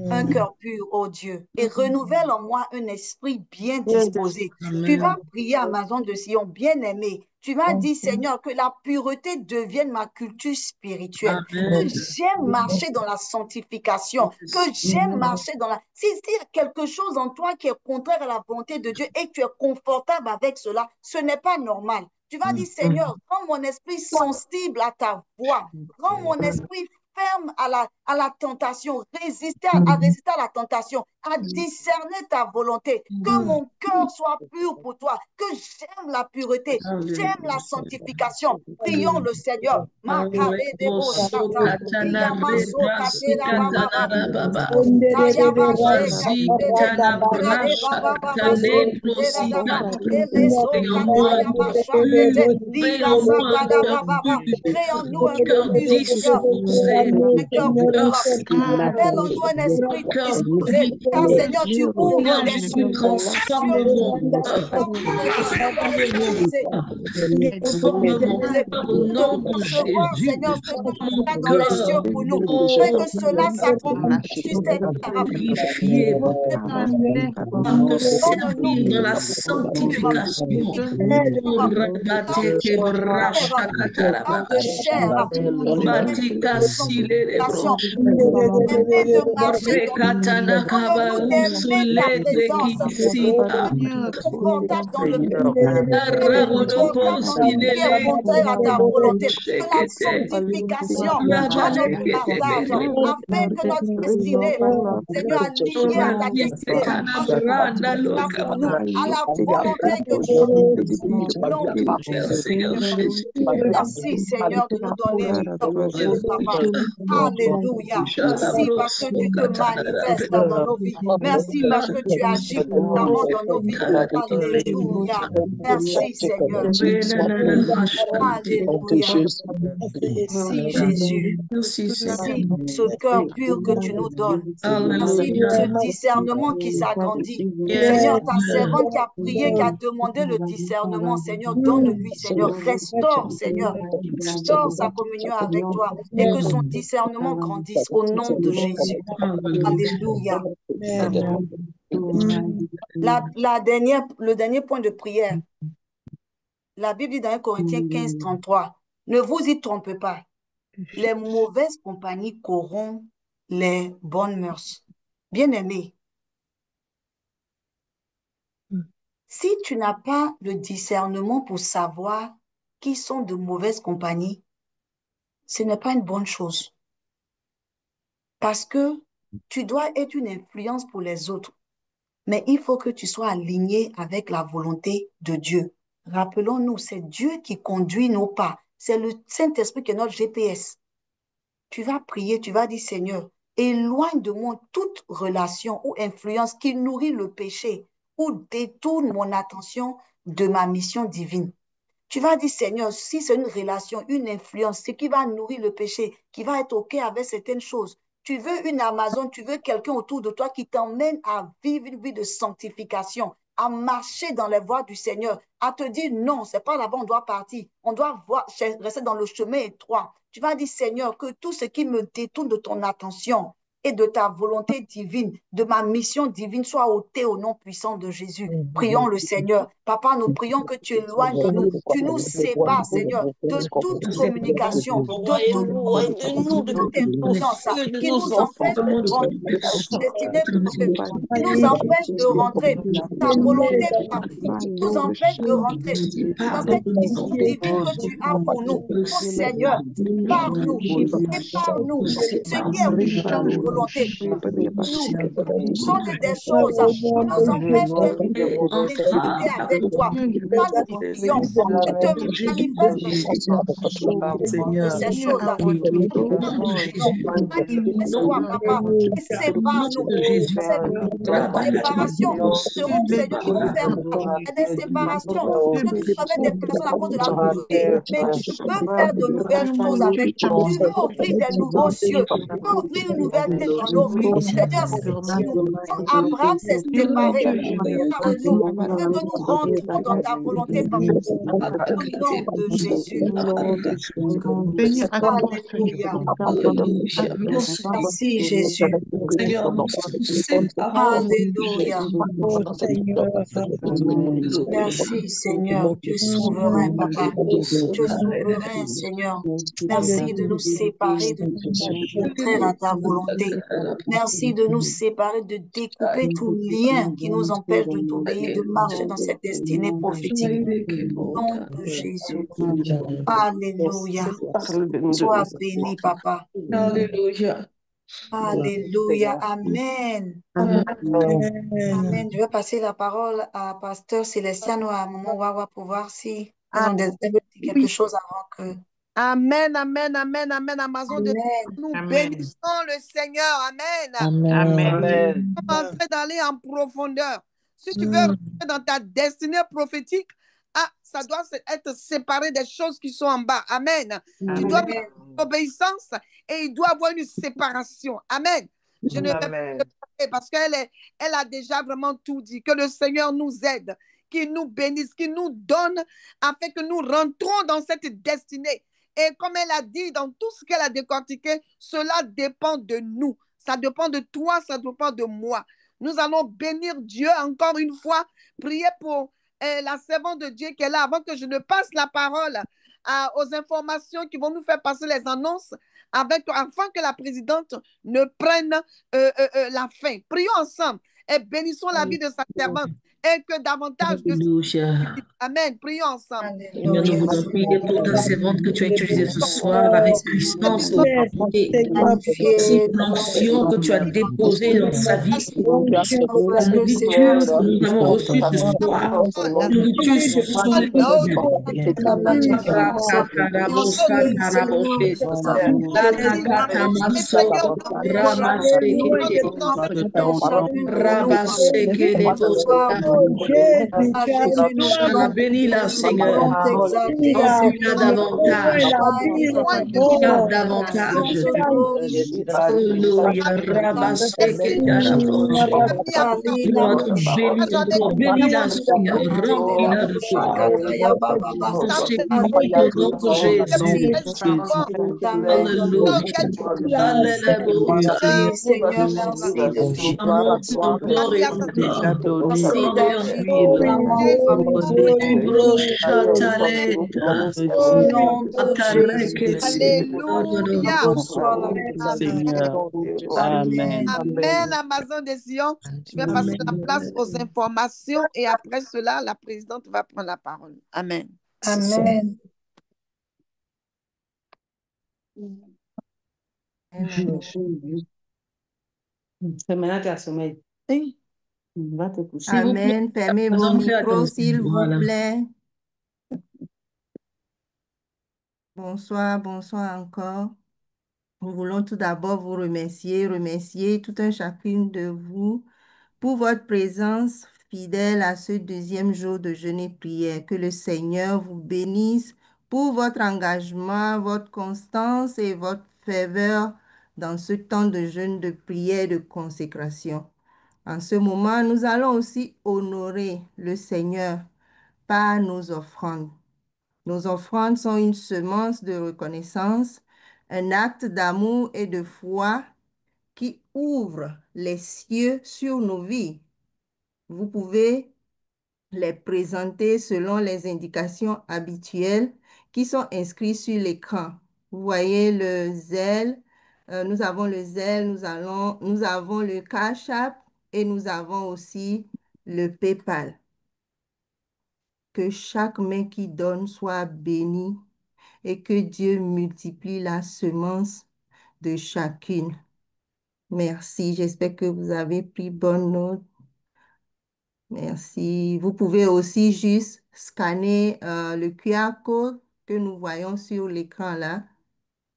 un cœur pur, ô Dieu, et renouvelle en moi un esprit bien disposé. Tu vas prier à Maison de Sion, bien-aimé. Tu vas dire, Seigneur, que la pureté devienne ma culture spirituelle, que j'aime marcher dans la sanctification, que j'aime marcher dans la... S'il y a quelque chose en toi qui est contraire à la volonté de Dieu et que tu es confortable avec cela, ce n'est pas normal. Tu vas dire, Seigneur, rends mon esprit sensible à ta voix, rends mon esprit ferme à la tentation, résister à la tentation, à discerner ta volonté, que mon cœur soit pur pour toi, que j'aime la pureté, j'aime la sanctification. Prions le Seigneur. Créons-nous un cœur pur, Seigneur. Un cœur pur. Appelle-nous un esprit disposé. Car Seigneur, tu ouvres les cieux. Nous devons recevoir, Seigneur, ce que tu as dans les cieux pour nous. Fais que cela s'accomplisse sur cette terre. Pour servir dans la sanctification. Confortable dans le qui est contraire à ta volonté, que la sanctification soit notre partage, afin que notre destinée, Seigneur, alignée à ta destinée, pour nous, à la volonté que tu as. Merci, Seigneur, de nous donner papa. Alléluia. Merci parce que tu te manifestes dans nos vies. Merci parce que tu agis puissamment dans nos vies. Alléluia. Merci, Seigneur. Alléluia. Merci, Jésus. Merci ce cœur pur que tu nous donnes. Merci de ce discernement qui s'agrandit. Seigneur, ta servante qui a prié, qui a demandé le discernement, Seigneur, donne-lui, Seigneur. Restaure, Seigneur. Restaure sa communion avec toi et que son discernement grandisse au nom de Jésus. Alléluia. Le dernier point de prière. La Bible dit dans 1 Corinthiens 15, 33, ne vous y trompez pas. Les mauvaises compagnies corrompent les bonnes mœurs. Bien-aimés, Si tu n'as pas le discernement pour savoir qui sont de mauvaises compagnies, ce n'est pas une bonne chose. Parce que tu dois être une influence pour les autres. Mais il faut que tu sois aligné avec la volonté de Dieu. Rappelons-nous, c'est Dieu qui conduit nos pas. C'est le Saint-Esprit qui est notre GPS. Tu vas prier, tu vas dire, Seigneur, éloigne de moi toute relation ou influence qui nourrit le péché ou détourne mon attention de ma mission divine. Tu vas dire, Seigneur, si c'est une relation, une influence, ce qui va nourrir le péché, qui va être OK avec certaines choses, tu veux une Amazon, tu veux quelqu'un autour de toi qui t'emmène à vivre une vie de sanctification, à marcher dans les voies du Seigneur, à te dire non, c'est pas là-bas, on doit partir, on doit rester dans le chemin étroit. Tu vas dire, Seigneur, que tout ce qui me détourne de ton attention et de ta volonté divine, de ma mission divine, soit ôté au nom puissant de Jésus. Prions le Seigneur. Papa, nous prions que tu éloignes de nous, tu nous sépares, Seigneur, de toute communication, de toute influence qui nous empêche de rentrer dans notre destinée prophétique, qui nous empêche de rentrer dans ta volonté parfaite, qui nous empêche de rentrer dans cette mission divine que tu as pour nous. Oh Seigneur, parle-nous, sépare-nous de ce qui est ta volonté. Ce sont des choses qui nous empêchent de discuter avec toi. Quand nous prions, tu te manifestes de ces choses-là. Laisse-toi, papa, et sépare-nous. Cette séparation seront, Seigneur, qui vont faire mal. Il y a des séparations. Que tu savais des personnes à cause de la pauvreté, mais tu veux faire de nouvelles choses avec. Tu veux ouvrir des nouveaux cieux. Tu veux ouvrir une nouvelle tête dans nos vies. Seigneur, sépare-nous. Quand Abraham s'est séparé, sépare-nous. Que nous rentrons dans ta volonté parfaite. Au nom de Jésus. Alléluia. Merci Jésus. Alléluia. Merci Seigneur. Tu es souverain, papa. Tu es souverain, Seigneur. Merci de nous séparer, de nous contraire à ta volonté. Merci de nous séparer, de découper tout lien qui nous empêche de t'obéir, de marcher dans cette destinée prophétique. Au nom de Jésus. Alléluia. Sois béni, papa. Alléluia. Alléluia. Amen. Amen. Je vais passer la parole à Pasteur Célestin ou à Maman Wawa pour voir si elles ont dit quelque chose avant que... Amen, amen, amen, amen. Amazon de nous bénissons le Seigneur. Amen. Amen. Nous sommes en train d'aller en profondeur. Si tu veux rentrer dans ta destinée prophétique, ça doit être séparé des choses qui sont en bas. Amen. Tu dois avoir une obéissance et il doit avoir une séparation. Amen. Je ne vais pas parler parce qu'elle a déjà vraiment tout dit. Que le Seigneur nous aide, qu'il nous bénisse, qu'il nous donne afin que nous rentrons dans cette destinée. Et comme elle a dit, dans tout ce qu'elle a décortiqué, cela dépend de nous. Ça dépend de toi, ça dépend de moi. Nous allons bénir Dieu encore une fois, prier pour la servante de Dieu qui est là, avant que je ne passe la parole aux informations qui vont nous faire passer les annonces, afin que la présidente ne prenne la fin. Prions ensemble et bénissons la vie de sa servante. Et que davantage de... Amen. Prions ensemble. Nous vous prions pour ta servante que tu as utilisée ce soir avec puissance et l'onction que tu as déposée dans sa vie. La nourriture que nous avons reçue ce soir, la nourriture solide. Bénis la Seigneur, remplis-la davantage, Alléluia, bénis la Seigneur, remplis-la de toi. d'agir Oui, pour Lord. l'amour, Librochataleta. au nom de Atareke Jésus. Alléluia. Reçois la gloire. Amen. Amen. Amen, Amazon des Sions. Je vais passer la place aux informations et après cela, la présidente va prendre la parole. Amen. Amen. C'est maintenant tu as sommeil. Oui. Va te coucher. S'il vous plaît, Amen. Fermez vos faisons très micros, attention. s'il vous Voilà. plaît. Bonsoir, bonsoir encore. Nous voulons tout d'abord vous remercier tout un chacune de vous pour votre présence fidèle à ce deuxième jour de jeûne et prière. Que le Seigneur vous bénisse pour votre engagement, votre constance et votre ferveur dans ce temps de jeûne, de prière et de consécration. En ce moment, nous allons aussi honorer le Seigneur par nos offrandes. Nos offrandes sont une semence de reconnaissance, un acte d'amour et de foi qui ouvre les cieux sur nos vies. Vous pouvez les présenter selon les indications habituelles qui sont inscrites sur l'écran. Vous voyez le zèle, nous avons le zèle, nous avons le Cash App et nous avons aussi le PayPal. Que chaque main qui donne soit bénie et que Dieu multiplie la semence de chacune. Merci. J'espère que vous avez pris bonne note. Merci. Vous pouvez aussi juste scanner le QR code que nous voyons sur l'écran là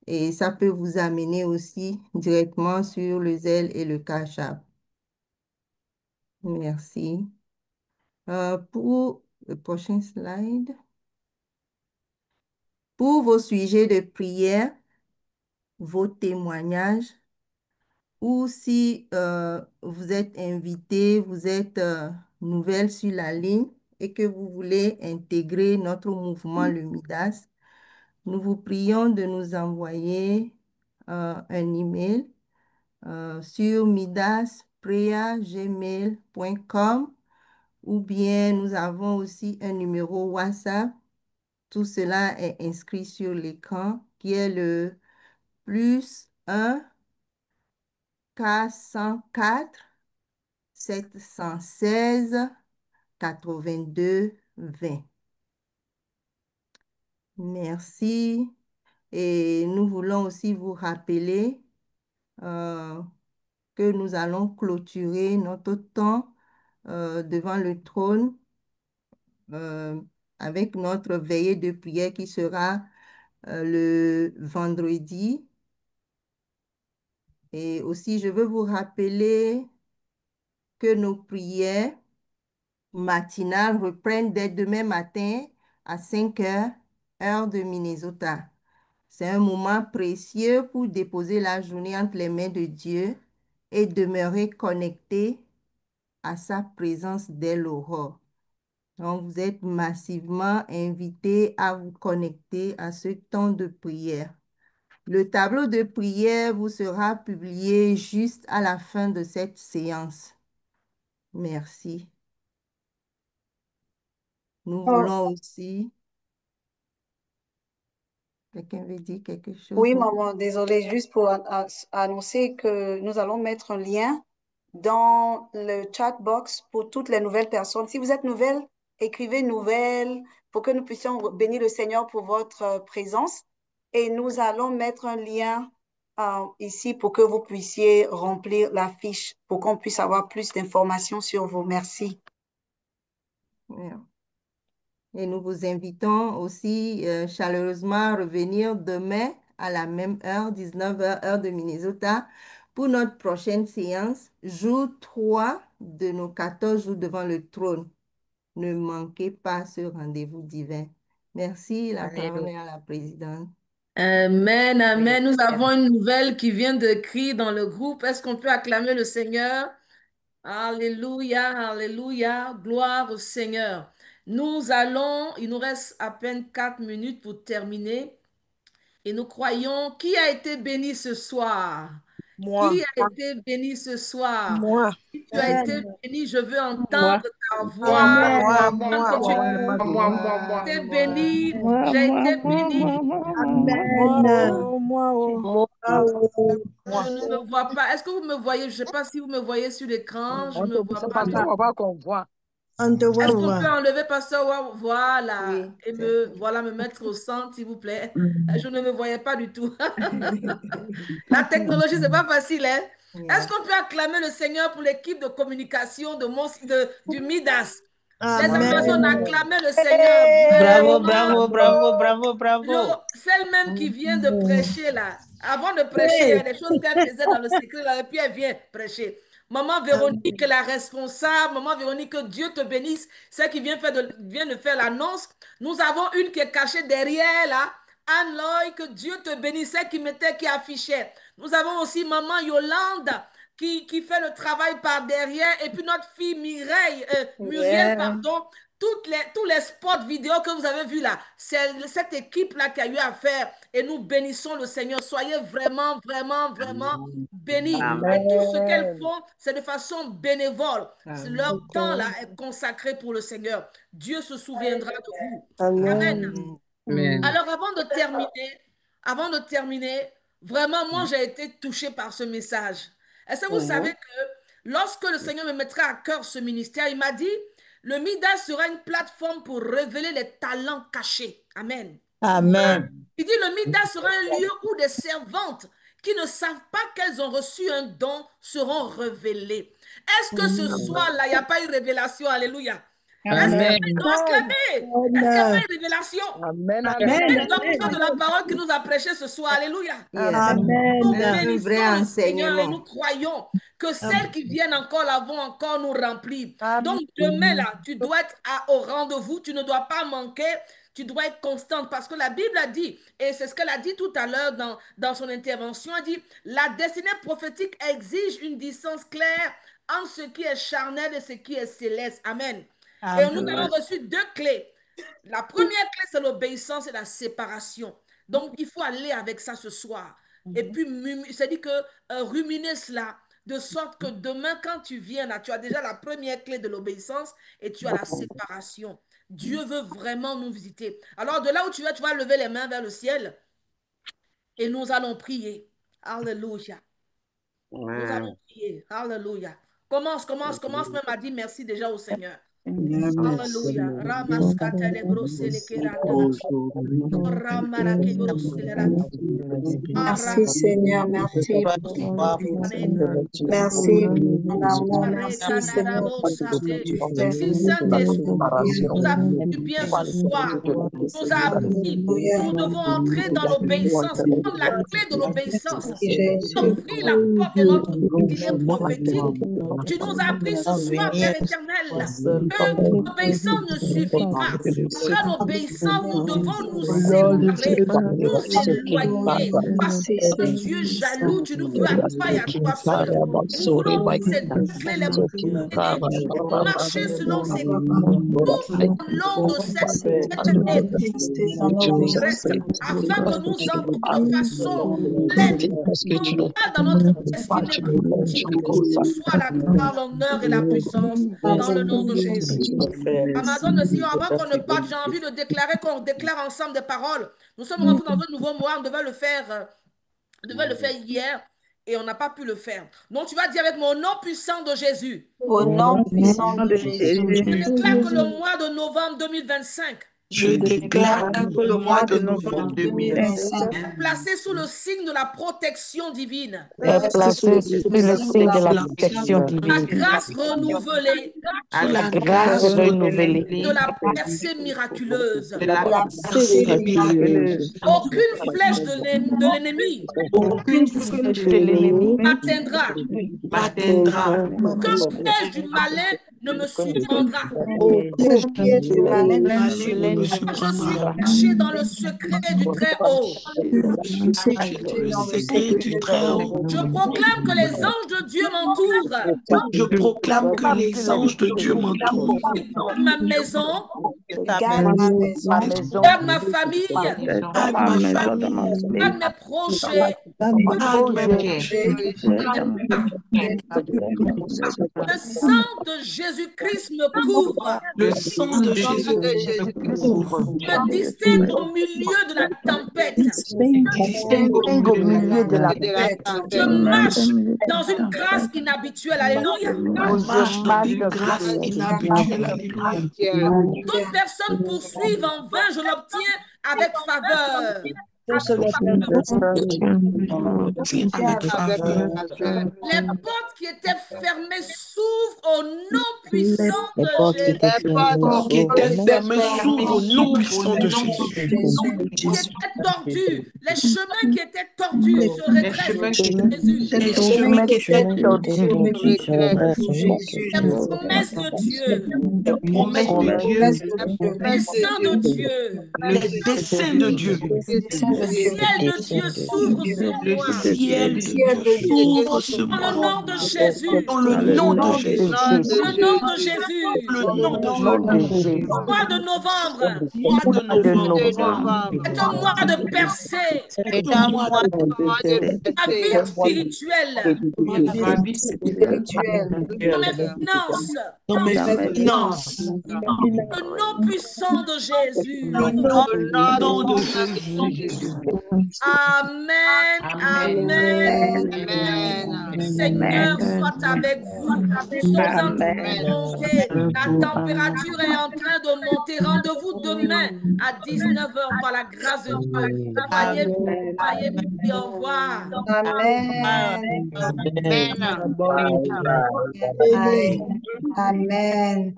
et ça peut vous amener aussi directement sur le Zelle et le Cash App. Merci. Pour le prochain slide. Pour vos sujets de prière, vos témoignages, ou si vous êtes invité, vous êtes nouvelle sur la ligne et que vous voulez intégrer notre mouvement, le Midas, nous vous prions de nous envoyer un email sur midaspreya@gmail.com ou bien nous avons aussi un numéro WhatsApp. Tout cela est inscrit sur l'écran qui est le +1 404 716 82 20. Merci. Et nous voulons aussi vous rappeler que nous allons clôturer notre temps devant le trône avec notre veillée de prière qui sera le vendredi. Et aussi, je veux vous rappeler que nos prières matinales reprennent dès demain matin à 5 heures, heure de Minnesota. C'est un moment précieux pour déposer la journée entre les mains de Dieu et demeurer connecté à sa présence dès l'aurore. Donc, vous êtes massivement invités à vous connecter à ce temps de prière. Le tableau de prière vous sera publié juste à la fin de cette séance. Merci. Nous voulons aussi... Quelqu'un veut dire quelque chose? Oui, maman, désolée, juste pour annoncer que nous allons mettre un lien dans le chat box pour toutes les nouvelles personnes. Si vous êtes nouvelle, écrivez nouvelle pour que nous puissions bénir le Seigneur pour votre présence. Et nous allons mettre un lien ici pour que vous puissiez remplir la fiche, pour qu'on puisse avoir plus d'informations sur vous. Merci. Yeah. Et nous vous invitons aussi chaleureusement à revenir demain à la même heure, 19 heures, heure de Minnesota, pour notre prochaine séance, jour 3 de nos 14 jours devant le trône. Ne manquez pas ce rendez-vous divin. Merci, la parole est à la présidente. Amen, amen. Nous avons une nouvelle qui vient de crier dans le groupe. Est-ce qu'on peut acclamer le Seigneur? Alléluia, alléluia, gloire au Seigneur. Il nous reste à peine 4 minutes pour terminer. Et nous croyons, qui a été béni ce soir? Moi. Qui a été béni ce soir? Moi. Si tu as été béni, je veux Moi. entendre ta voix. Moi. Quand tu es béni, j'ai été béni. Moi. Je ne me vois pas. Est-ce que vous me voyez? Je ne sais pas si vous me voyez sur l'écran. Je ne me vois pas. Est-ce qu'on peut enlever Pasteur Wow? Voilà. Oui, Et me mettre au centre, s'il vous plaît. Je ne me voyais pas du tout. La technologie, ce n'est pas facile, hein? Est-ce qu'on peut acclamer le Seigneur pour l'équipe de communication du Midas? Les Amazones acclamaient le Seigneur. Celle même qui vient de prêcher là, avant de prêcher, il y a des choses qu'elle faisait dans le secret là, et puis elle vient prêcher. Maman Véronique, la responsable, maman Véronique, que Dieu te bénisse, celle qui vient de faire l'annonce. Nous avons une qui est cachée derrière là, Anne-Loy, que Dieu te bénisse, celle qui affichait. Nous avons aussi maman Yolande qui fait le travail par derrière, et puis notre fille Muriel, pardon. Tous les spots vidéo que vous avez vus là, c'est cette équipe-là qui a eu à faire, et nous bénissons le Seigneur. Soyez vraiment, vraiment, vraiment bénis. Et tout ce qu'elles font, c'est de façon bénévole. Leur temps-là est consacré pour le Seigneur. Dieu se souviendra de vous. Amen. Alors, avant de terminer, vraiment, moi, j'ai été touchée par ce message. Est-ce que vous savez que lorsque le Seigneur me mettra à cœur ce ministère, il m'a dit, le Midas sera une plateforme pour révéler les talents cachés. Amen. Amen. Il dit, le Midas sera un lieu où des servantes qui ne savent pas qu'elles ont reçu un don seront révélées. Est-ce que ce soir-là, il n'y a pas une révélation? Alléluia. Est-ce qu'il y a une révélation? Amen. Une doctrine de la parole qui nous a prêché ce soir. Alléluia. Amen. Nous bénissons le Seigneur et nous croyons que celles qui viennent encore là vont encore nous remplir. Donc demain là, tu dois être au rendez-vous, tu ne dois pas manquer, tu dois être constante, parce que la Bible a dit, et c'est ce qu'elle a dit tout à l'heure dans son intervention, elle dit, la destinée prophétique exige une distance claire entre ce qui est charnel et ce qui est céleste. Amen. Et nous avons reçu 2 clés. La première clé, c'est l'obéissance et la séparation. Donc, il faut aller avec ça ce soir. Et puis, c'est-à-dire que ruminer cela, de sorte que demain, quand tu viens là, tu as déjà la première clé de l'obéissance et tu as la séparation. Dieu veut vraiment nous visiter. Alors, de là où tu vas lever les mains vers le ciel et nous allons prier. Alléluia. Nous allons prier. Alléluia. Commence même à dire merci déjà au Seigneur. Alléluia. Merci Seigneur, merci. Merci mon amour, merci Seigneur pour tout ce que tu fais. Saint-Esprit nous a fait du bien ce soir. Nous a appris. Nous devons entrer dans l'obéissance, prendre la clé de l'obéissance, ouvrir la porte de notre destinée prophétique. Tu nous as appris ce soir, Père éternel, que l'obéissance ne suffit pas. Par l'obéissance, nous devons nous séparer, nous éloigner, parce que Dieu jaloux, tu nous veux à toi et à toi seul. Nous voulons cette clé, les marcher selon ces tout au long de cette année, afin que nous fassons pleine dans notre destinée, soit la gloire, l'honneur et la puissance dans le nom de Jésus. Amazon, avant qu'on ne parte, j'ai envie de déclarer qu'on déclare ensemble des paroles. Nous sommes rentrés dans un nouveau mois, on devait le faire hier et on n'a pas pu le faire. Donc tu vas dire avec mon nom puissant de Jésus. Au nom puissant de Jésus. Je déclare que le mois de novembre 2025. Je déclare que le mois de novembre 2025 est placé sous le signe de la protection divine. Est placé sous le signe de la protection divine. La grâce renouvelée. La grâce renouvelée. De la percée miraculeuse. de la percée miraculeuse. Aucune flèche de l'ennemi. Aucune flèche de l'ennemi m'atteindra. Aucun piège du malin ne me surprendra. Le piège du malin Je suis caché dans le secret du Très-Haut. Je proclame que les anges de Dieu m'entourent. Je proclame que les anges de Dieu m'entourent. Ma maison Garde ma maison. Garde ma famille. Garde ma famille. Garde mes projets. Garde mes projets. Le sang de Jésus-Christ me couvre. Le sang de Jésus-Christ me couvre. Me distingue au milieu de la tempête. Distingue au milieu de la tempête. Je marche dans une grâce inhabituelle. Alléluia. Marche dans une grâce inhabituelle. Alléluia. D'autres personnes poursuivent en vain, je l'obtiens avec faveur. Avec faveur. Les portes qui étaient fermées s'ouvrent au nom puissant de Jésus. Qui était fermé s'ouvre au nom puissant de Jésus. Qui étaient tordus, les chemins qui étaient tordus se redressent sous Jésus. Les chemins qui étaient Les promesses de Dieu, les promesses de Dieu, les saints de Dieu, les desseins de Dieu. le ciel de Dieu s'ouvre sur Le moi. ciel de Dieu s'ouvre sur Dans le moi. nom de Jésus. Dans le nom de Jésus. Dans le nom de Jésus. Le nom de Jésus. Mois de novembre Mois de novembre. est un mois de percée. C'est un mois de Ma vie spirituelle, dans mes finances, dans mes finances. le nom puissant de Jésus. Le nom de Jésus. Amen, amen. Le Seigneur soit avec vous. Nous sommes en train de monter. La température est en train de monter. Rendez-vous demain à 19h par la grâce de Dieu. Soyez bénis. Au revoir. Amen. Amen.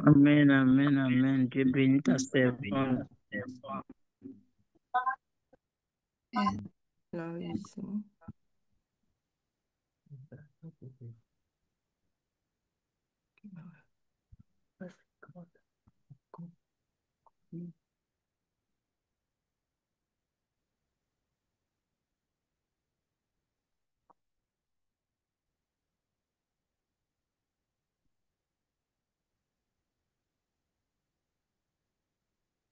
Amen, amen, amen. Dieu bénit ta servante. Glory.